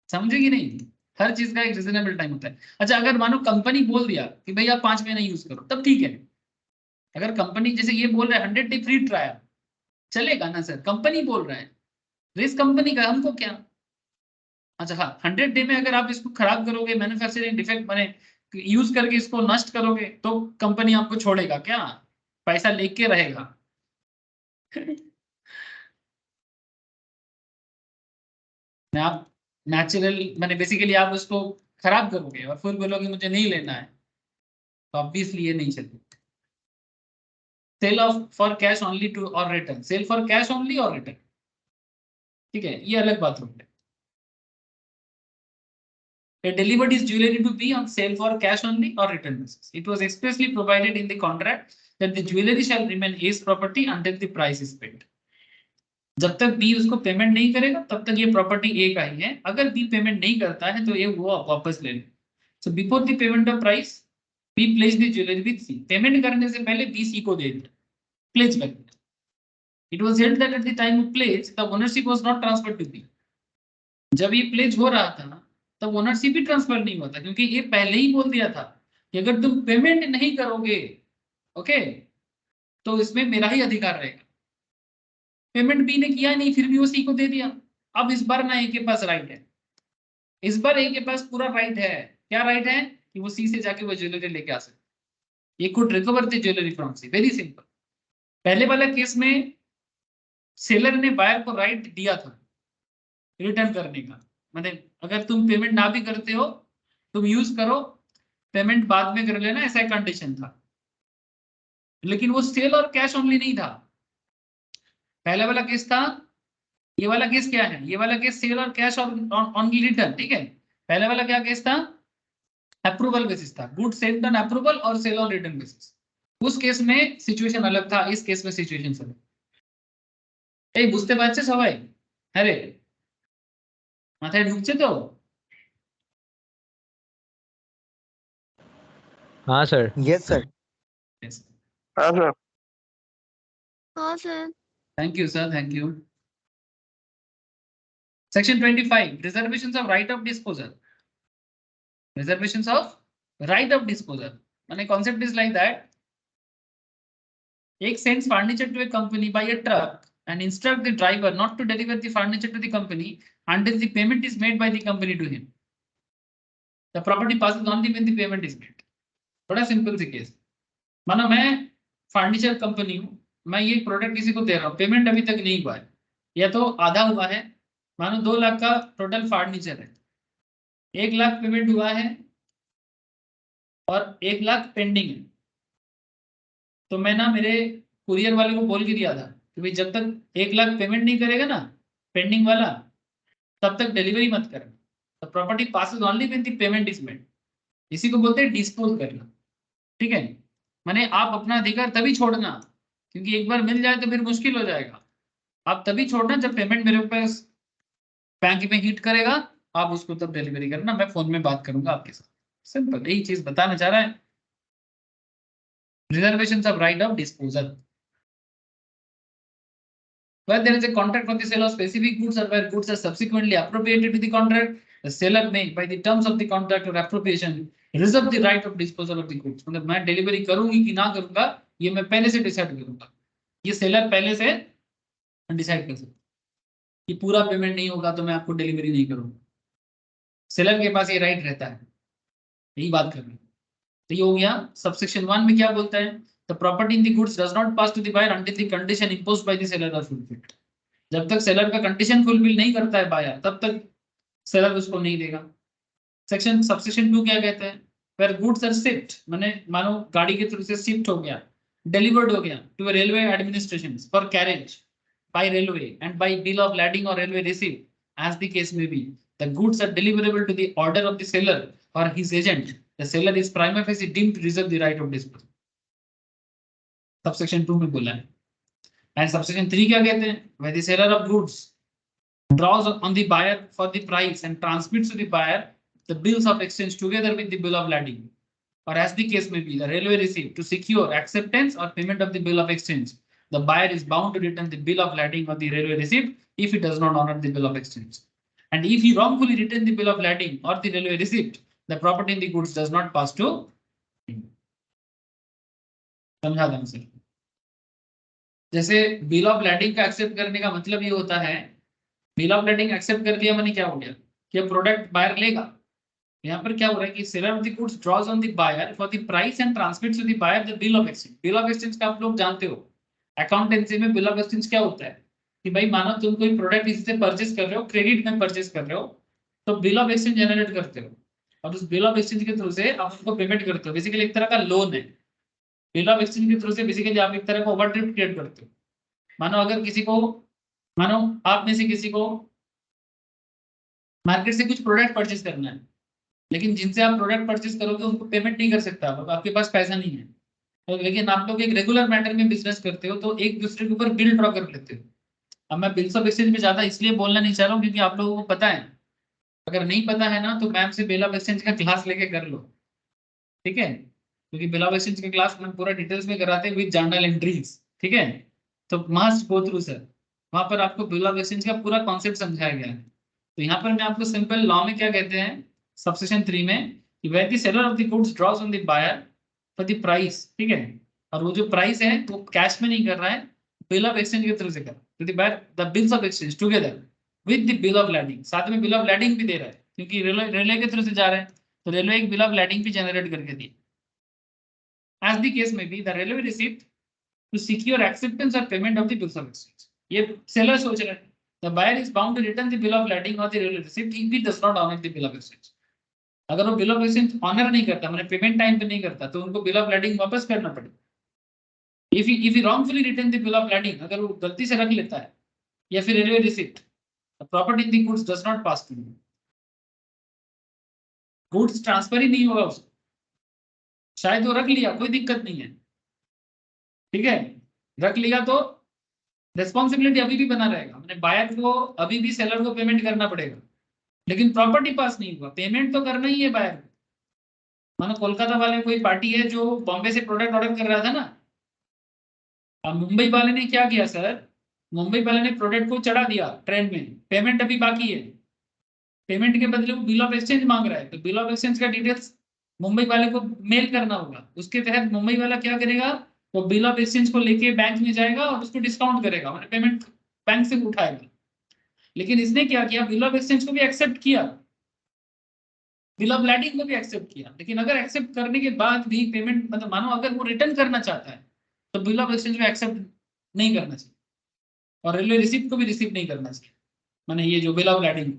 समझे कि नहीं? हर चीज का एक रीजनेबल टाइम होता है। अच्छा, अगर मानो कंपनी बोल दिया कि भाई आप 5 महीना यूज करो, तब ठीक है। अगर कंपनी जैसे ये बोल रहा है 100 डे फ्री ट्रायल, चलेगा ना सर? कंपनी बोल रहा है, रेस कंपनी का, हमको क्या। अच्छा हाँ, 100 डे में अगर आप इसको खराब करोगे, मैन्युफैक्चरिंग डिफेक्ट बने, यूज करके इसको नष्ट करोगे, तो कंपनी आपको छोड़ेगा क्या? पैसा लेके रहेगा। मैं आप नेचुरल मैंने बेसिकली आप उसको खराब करोगे और फिर बोलोगे मुझे नहीं लेना है, तो ऑब्वियसली ये नहीं चलेगा। Sale of for cash only to और return, sale for cash only और रिटर्न, ठीक है, ये अलग बात होगी। A delivered is jewelry to be on sale for cash only or return basis. It was expressly provided in the contract that the jewelry shall remain A's property until the price is paid. जब तक B उसको payment नहीं करेगा तब तक ये property ए का ही है। अगर बी पेमेंट नहीं करता है तो ये वो वापस ले ले। So before the payment of price B place the jewellery with C, payment करने से पहले बी सी को दे दिया, प्लेस कर दिया। It was held that at the time of place the ownership was not transferred to B. जब ये place हो रहा था तब ओनरशिप भी ट्रांसफर नहीं हुआ था, क्योंकि ये पहले ही बोल दिया था कि अगर तुम पेमेंट नहीं करोगे, ओके, तो इसमें मेरा ही अधिकार रहेगा। पेमेंट बी ने किया नहीं, फिर भी वो सी को दे दिया। अब इस बार ना ए के पास राइट है, इस बार ए के पास पूरा राइट है। क्या राइट है? कि वो सी से जाके वो ज्वेलरी लेके आ सकते। ये could recover the jewellery from C, very simple. पहले वाला केस में सेलर ने बायर को राइट दिया था रिटर्न करने का, मतलब अगर तुम पेमेंट ना भी करते हो तुम यूज करो, पेमेंट बाद में कर लेना, ऐसा कंडीशन था। लेकिन वो सेल और कैश ओनली नहीं था। पहले वाला केस था, ये वाला केस क्या है? ये वाला केस सेल और कैश और ओनली रिटर्न, ठीक है। पहले वाला क्या केस था? अप्रूवल बेसिस था, गुड सेल्ड ऑन अप्रूवल और सेल ऑन रिटर्न बेसिस। उस केस में सिचुएशन अलग था, इस केस में सिचुएशन अलग। এই বুঝতে পারছে সবাই? হ্যাঁ রে, মাথায় ঢুকছে তো? हाँ सर। Yes, sir. Yes. हाँ सर। हाँ sir. Thank you sir, thank you. Section 25, reservations of right of disposal. Reservations of right of disposal. माने concept is like that. एक sends furniture to a company by a truck and instruct the driver not to deliver the furniture to the company until the payment is made by the company to him. The property passes only when the payment is made. बड़ा simple सी case. मानो मैं furniture company हूँ, मैं ये product किसी को दे रहा हूँ, पेमेंट अभी तक नहीं हुआ है या तो आधा हुआ है। मानो 2 लाख का टोटल फर्नीचर है, 1 लाख पेमेंट हुआ है और 1 लाख पेंडिंग है। तो मैं ना मेरे कुरियर वाले को बोल के दिया था कि भाई जब तक 1 लाख पेमेंट नहीं करेगा ना पेंडिंग वाला, तब तक डिलीवरी मत करना। तो property passes only when the payment is made. इसी को बोलते हैं डिस्पोज करना, ठीक है। माने आप अपना अधिकार तभी छोड़ना, क्योंकि एक बार मिल जाए तो फिर मुश्किल हो जाएगा। आप तभी छोड़ना जब पेमेंट मेरे पास बैंक में हिट करेगा, आप उसको तब डिलीवरी करना, मैं फोन में बात करूंगा आपके साथ। सिंपल यही चीज बताना चाह रहा है। Reservations of right of disposal. Where there is a contract for the sale of specific goods or where goods are subsequently appropriated to the contract, the seller may, by the terms of the contract or appropriation, reserve the right of disposal of the goods. मतलब मैं delivery करूंगी कि ना करूंगा ये मैं पहले से डिसाइड करूंगा। ये सेलर पहले से डिसाइड कर सकता है कि पूरा पेमेंट नहीं होगा तो मैं आपको डिलीवरी नहीं करूंगा। सेलर के पास ये राइट रहता है, यही बात कर रहे हैं। तो ये हो गया। सबसेक्शन 1 में क्या बोलता है, the property in the goods does not pass to the buyer until the conditions imposed by the seller are fulfilled. जब तक सेलर का कंडीशन फुलफिल नहीं करता है बायर, तब तक सेलर उसको नहीं देगा। सेक्शन सबसेक्शन 2 क्या कहते हैं, वेयर गुड्स आर शिफ्ट, माने मानो गाड़ी के थ्रू से शिफ्ट हो गया, डिलीवर्ड हो गया to railway administration for carriage by railway and by bill of lading और railway receive as the case में B, the goods are deliverable to the order of the seller और his agent, the seller is prima facie deemed to reserve the right of disposal. Subsection 2 में बोला है। And subsection 3 क्या कहते हैं, where the seller of goods draws on the buyer for the price and transmits to the buyer the bills of exchange together with the bill of lading, or as the case may be, the railway receipt to secure acceptance or payment of the bill of exchange. The buyer is bound to return the bill of lading or the railway receipt if he does not honor the bill of exchange. And if he wrongfully returns the bill of lading or the railway receipt, the property in the goods does not pass to him. समझा था sir? जैसे bill of lading का accept करने का मतलब ये होता है, बिल ऑफ लेडिंग एक्सेप्ट कर लिया, मैंने क्या हो गया कि प्रोडक्ट बायर लेगा। यहाँ पर क्या हो रहा है कि seller of the goods draws on the buyer for the price and transmits to the buyer the bill of exchange. Bill of exchange का आप लोग जानते हो, अकाउंटेंसी में बिल ऑफ एक्सचेंज क्या होता है कि भाई मानो तुम कोई प्रोडक्ट किसी से परचेस कर रहे हो, क्रेडिट में परचेस कर रहे हो, तो बिल ऑफ एक्सचेंज जनरेट करते हो और उस बिल ऑफ एक्सचेंज के थ्रू से आप उनको पेमेंट करते हो। बेसिकली एक तरह का लोन है। बिल ऑफ एक्सचेंज के थ्रू से बेसिकली आप एक तरह का ओवरड्रिफ्ट क्रिएट करते हो। मानो अगर किसी को, मानो आप में से किसी को मार्केट से कुछ प्रोडक्ट परचेस करना है, लेकिन जिनसे आप प्रोडक्ट परचेस करोगे उनको पेमेंट नहीं कर सकता, आपके पास पैसा नहीं है, तो लेकिन आप लोग एक रेगुलर मैटर में बिजनेस करते हो तो एक दूसरे के ऊपर बिल ड्रॉ कर लेते हो। अब मैं बिल्स ऑफ एक्सचेंज में ज्यादा इसलिए बोलना नहीं चाह रहा हूँ क्योंकि आप लोगों को पता है, अगर नहीं पता है ना तो मैम से बिल ऑफ एक्सचेंज का क्लास लेके कर लो, ठीक है, क्योंकि बिल ऑफ एक्सचेंज का क्लास मैं पूरा डिटेल्स में कराते हैं विद जर्नल एंट्रीज, ठीक है, तो मस्ट गो थ्रू सर, वहां पर आपको बिल ऑफ एक्सचेंज का पूरा कॉन्सेप्ट समझाया गया है। तो यहाँ पर मैं आपको सिंपल लॉ में क्या कहते हैं, सबसेक्शन 3 में, where the seller of the goods draws on the buyer for the price, ठीक है, और वो जो प्राइस है वो कैश में नहीं कर रहा है, बिल ऑफ एक्सचेंज के थ्रू से कर रहा है, तो the buyer the bills of exchange together with the bill of lading, साथ में बिल ऑफ लैडिंग भी दे रहा है क्योंकि रेलवे के थ्रू से जा रहा है, तो रेलवे एक बिल ऑफ लैडिंग भी जनरेट करके दी। As the case may be, the railway receipt to secure acceptance or payment of the bills of exchange. ये seller सोच रहा है, the buyer is bound to return the bill of lading or the railway receipt if he does not honor the bill of exchange. अगर वो bill of exchange honor नहीं करता, मैंने payment time पे नहीं करता, तो उनको bill of lading वापस करना पड़ेगा। If he wrongfully return the bill of lading, अगर वो गलती से रख लेता है या फिर railway receipt, the property in the goods does not pass to him. goods transfer ही नहीं होगा उसको, शायद वो रख लिया, कोई दिक्कत नहीं है, ठीक है, रख लिया तो रेस्पॉन्सिबिलिटी अभी भी बना रहेगा, मैंने बायर को अभी भी सेलर को पेमेंट करना पड़ेगा, लेकिन प्रॉपर्टी पास नहीं हुआ, पेमेंट तो करना ही है बायर को। मानो कोलकाता वाले कोई पार्टी है जो बॉम्बे से प्रोडक्ट ऑर्डर कर रहा था ना, अब मुंबई वाले ने क्या किया सर, मुंबई वाले ने प्रोडक्ट को चढ़ा दिया ट्रेन में, पेमेंट अभी बाकी है, पेमेंट के बदले वो बिल ऑफ एक्सचेंज मांग रहा है, तो बिल ऑफ एक्सचेंज का डिटेल्स मुंबई वाले को मेल करना होगा, उसके तहत मुंबई वाला क्या करेगा, वो बिल ऑफ एक्सचेंज को लेके बैंक में जाएगा और उसको डिस्काउंट करेगा, मतलब पेमेंट बैंक से उठाएगा। लेकिन इसने क्या किया, बिल ऑफ एक्सचेंज को भी एक्सेप्ट किया, बिल ऑफ लैडिंग को भी एक्सेप्ट किया, लेकिन अगर एक्सेप्ट करने के बाद भी पेमेंट, मतलब मानो अगर वो रिटर्न करना चाहता है तो बिल ऑफ एक्सचेंज को एक्सेप्ट नहीं करना चाहिए और रेलवे रिसीप्ट को भी रिसीव नहीं करना चाहिए, माने ये जो बिल ऑफ लैडिंग,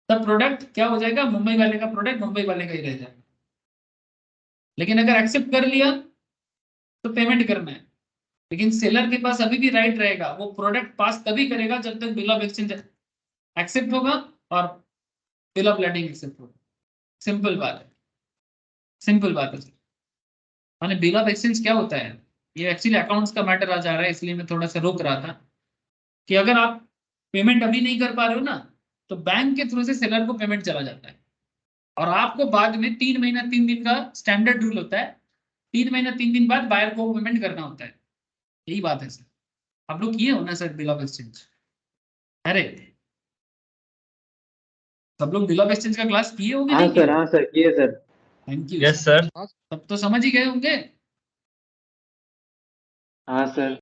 तब प्रोडक्ट क्या हो जाएगा, मुंबई वाले का प्रोडक्ट मुंबई वाले का ही रह जाएगा। लेकिन अगर एक्सेप्ट कर लिया तो पेमेंट करना है, लेकिन सेलर के पास अभी भी राइट रहेगा, वो प्रोडक्ट पास तभी करेगा जब तक बिल ऑफ एक्सचेंज एक्सेप्ट होगा और बिल ऑफ लैडिंग एक्सेप्ट होगा। सिंपल बात है, सिंपल बात है। माने बिल ऑफ एक्सचेंज क्या होता है, ये एक्चुअली अकाउंट्स का मैटर आ जा रहा है, इसलिए मैं थोड़ा सा रोक रहा था कि अगर आप पेमेंट अभी नहीं कर पा रहे हो ना, तो बैंक के थ्रू से सेलर को पेमेंट चला जाता है और आपको बाद में 3 महीना 3 दिन का स्टैंडर्ड रूल होता है, 3 महीना 3 दिन बाद बायर को पेमेंट करना होता है। यही बात है सर, आप लोग किए हो ना सर बिल ऑफ एक्सचेंज, अरे सब लोग बिल ऑफ एक्सचेंज का क्लास किए होंगे, नहीं किए? हाँ सर किए sir. Thank you yes sir. तब तो समझ ही गए होंगे। हाँ सर।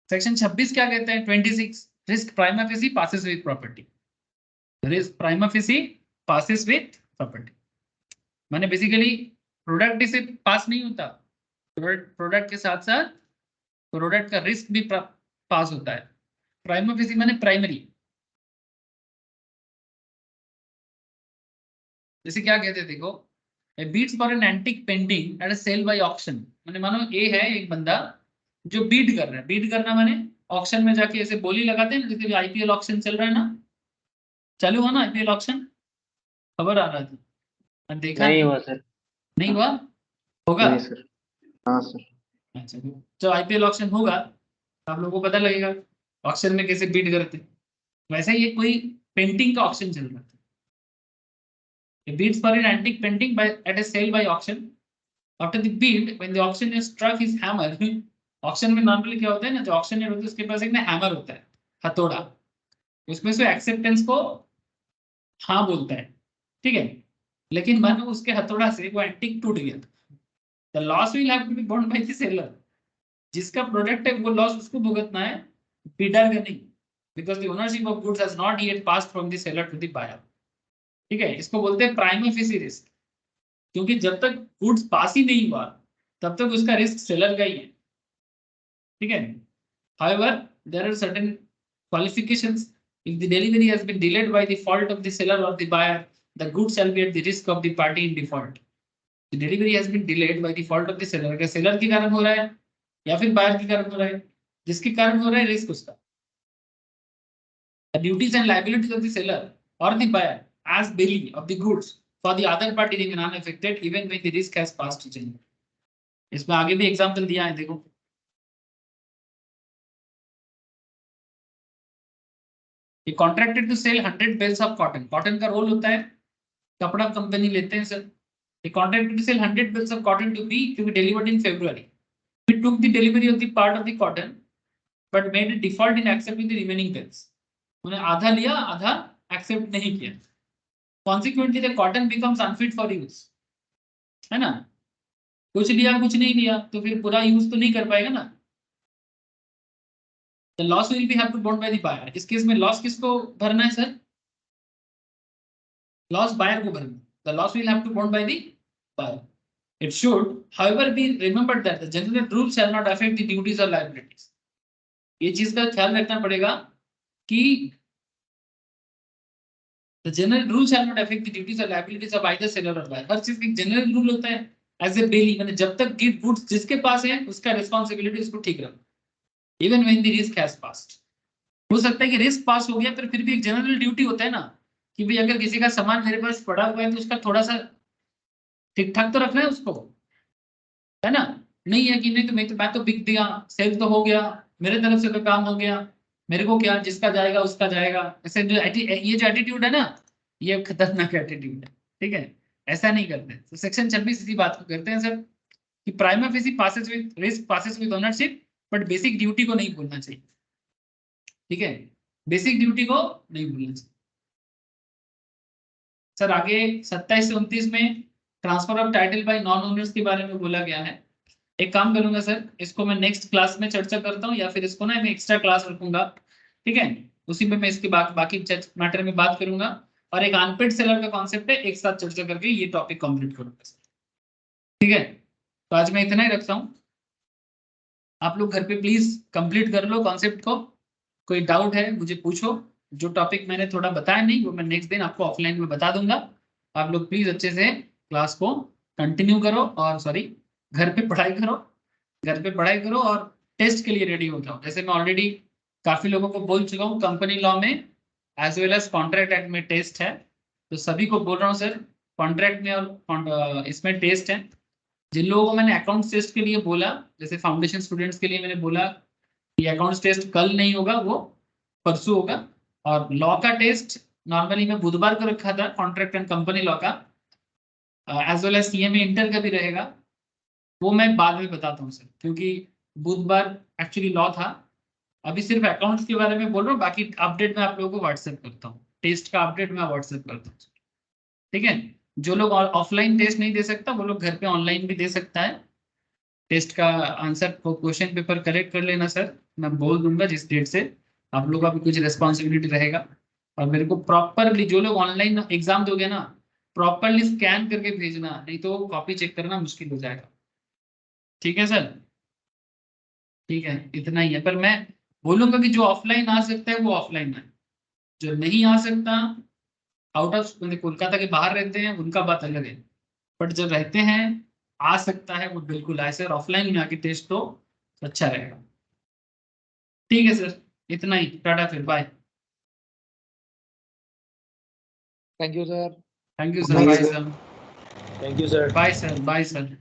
सेक्शन 26 क्या कहते हैं? 26 risk prima facie passes with property. Risk prima facie passes with property माने बेसिकली प्रोडक्ट से पास नहीं होता, प्रोडक्ट के साथ साथ प्रोडक्ट का रिस्क भी पास होता है। प्राइमा फेसी माने प्राइमरी। जैसे क्या कहते हैं देखो, bids for an antique painting at a sale by auction. माने मानो ए है एक बंदा जो बीट कर रहा है। बीट करना माने ऑक्शन में जाके ऐसे बोली लगाते हैं ना, जैसे आईपीएल ऑक्शन चल रहा है ना, चालू हुआ ना आईपीएल ऑक्शन, खबर आ रहा था, मैंने देखा नहीं हुआ सर। नहीं हुआ, होगा। नहीं सर। हाँ सर। अच्छा, जब आईपीएल ऑक्शन होगा तो आप लोगों को पता लगेगा ऑक्शन में कैसे बीट करते हैं। वैसे ही ये कोई पेंटिंग का ऑक्शन चल रहा था। Bids for an antique painting by at a sale by auction. After the bid, when the auctioneer struck his hammer, auction में नॉर्मली क्या होता है ना, जो ऑक्शनियर होता है उसके पास एक ना हैमर होता है, हथौड़ा, उसमें से एक्सेप्टेंस को हाँ बोलता है, ठीक है। लेकिन मानो उसके हथौड़ा से वो एंटिक टूट गया, the loss will have to be borne by the seller. जिसका प्रोडक्ट है वो लॉस उसको भुगतना है, बिडर का नहीं, because the ownership of goods has not yet passed from the seller to the buyer. ठीक है, इसको बोलते हैं प्राइमा फेसी रिस्क, क्योंकि जब तक गुड्स पास ही नहीं हुआ तब तक उसका रिस्क सेलर का ही है। ठीक है, however there are certain qualifications. If the delivery has been delayed by the fault of the seller or the buyer, the goods shall be at the risk of the party in default. The delivery has been delayed by the fault of the seller, अगर seller के कारण हो रहा है या फिर buyer के कारण हो रहा है, जिसके कारण हो रहा है रिस्क उसका। The duties and liabilities of the seller or the buyer as belly of the goods for the other party remain unaffected even when the risk has passed to seller. इसमें आगे भी एग्जांपल दिया है देखो, ये contracted to sell 100 bales of cotton. Cotton का roll होता है, कपड़ा कंपनी लेते हैं सर। ये contracted to sell 100 bales of cotton to be delivered in February. We took the delivery of the part of the cotton but made a default in accepting the remaining bells. उन्हें आधा लिया, आधा accept नहीं किया। Consequently, the cotton becomes unfit for use, है ना। कुछ लिया कुछ नहीं लिया तो फिर पूरा यूज तो नहीं कर पाएगा ना। The loss will be have to borne by the buyer. इस केस में लॉस किसको भरना है सर? लॉस बायर को भरना। The loss will have to borne by the buyer. It should, however, be remembered that the general rule shall not affect the duties or liabilities. ये चीज का ख्याल रखना पड़ेगा कि the general rule shall not affect the duties or liabilities of either seller or buyer. हर चीज का general rule होता है एज ए बेली, मतलब जब तक गिफ्ट गुड्स जिसके पास है उसका रिस्पॉन्सिबिलिटी उसको ठीक रखना, even when the risk has passed. हो सकता है कि रिस्क पास हो गया पर फिर भी एक जनरल ड्यूटी होता है ना कि भाई अगर किसी का सामान मेरे पास पड़ा हुआ है तो उसका थोड़ा सा ठीक ठाक तो रखना है उसको, है ना। नहीं है कि नहीं तो मैं तो बिक दिया, सेल तो हो गया, मेरे तरफ से तो काम हो गया, मेरे को क्या, जिसका जाएगा उसका जाएगा। ऐसे जो ये जो एटीट्यूड है ना, ये खतरनाक एटीट्यूड है। ठीक है, ऐसा नहीं करते। तो सेक्शन 26 इसी बात को करते हैं सर कि prima facie passes with risk passes with ownership, but basic duty को नहीं भूलना चाहिए। ठीक है, बेसिक ड्यूटी को नहीं भूलना चाहिए। सर आगे 27 से 29 में transfer of title by non owners के बारे में बोला गया है। एक काम करूंगा सर, इसको मैं नेक्स्ट क्लास में चर्चा करता हूँ या फिर इसको ना मैं एक्स्ट्रा क्लास रखूंगा। ठीक है, उसी में मैं इसके बाकी मैटर में बात करूंगा और एक अनपेड सेलर का कॉन्सेप्ट है, एक साथ चर्चा करके ये टॉपिक कंप्लीट करूंगा। ठीक है, तो आज मैं इतना ही रखता हूँ। आप लोग घर पे प्लीज कंप्लीट कर लो कॉन्सेप्ट को। कोई डाउट है मुझे पूछो। जो टॉपिक मैंने थोड़ा बताया नहीं वो मैं नेक्स्ट दिन आपको ऑफलाइन में बता दूंगा। आप लोग प्लीज अच्छे से क्लास को कंटिन्यू करो और सॉरी घर पे पढ़ाई करो, घर पे पढ़ाई करो और टेस्ट के लिए रेडी हो जाओ। जैसे मैं ऑलरेडी काफी लोगों को बोल चुका हूँ, कंपनी लॉ में as well as contract act में टेस्ट है, तो सभी को बोल रहा हूँ सर कॉन्ट्रैक्ट में और इसमें टेस्ट है। जिन लोगों को मैंने अकाउंट्स टेस्ट के लिए बोला, जैसे फाउंडेशन स्टूडेंट्स के लिए मैंने बोला ये अकाउंट्स टेस्ट कल नहीं होगा, वो परसों होगा। और लॉ का टेस्ट नॉर्मली मैं बुधवार को रखा था, कॉन्ट्रैक्ट एंड कंपनी लॉ का, as well as CMA inter का भी रहेगा। वो मैं बाद में बताता हूँ सर, क्योंकि बुधवार एक्चुअली लॉ था। अभी सिर्फ अकाउंट्स के बारे में बोल रहा हूँ, बाकी अपडेट मैं आप लोगों को व्हाट्सएप करता हूँ। टेस्ट का अपडेट मैं व्हाट्सएप करता हूँ। ठीक है, जो लोग ऑफलाइन टेस्ट नहीं दे सकता वो लोग घर पे ऑनलाइन भी दे सकता है। टेस्ट का आंसर को क्वेश्चन पेपर कलेक्ट कर लेना सर, मैं बोल दूंगा जिस डेट से आप लोग का भी कुछ रिस्पॉन्सिबिलिटी रहेगा, और मेरे को प्रॉपरली जो लोग ऑनलाइन एग्जाम दोगे ना प्रॉपरली स्कैन करके भेजना, नहीं तो कॉपी चेक करना मुश्किल हो जाएगा। ठीक है सर? ठीक है, इतना ही है। पर मैं बोलूंगा कि जो ऑफलाइन आ सकता है वो ऑफलाइन आए, जो नहीं आ सकता आउट ऑफ कोलकाता के बाहर रहते हैं उनका बात अलग है, बट जो रहते हैं आ सकता है वो बिल्कुल आए सर, ऑफलाइन में आके टेस्ट तो अच्छा रहेगा। ठीक है सर, इतना ही, टाटा फिर, bye. Thank you sir. Thank you sir, bye sir, thank you sir. Bye sir, bye sir.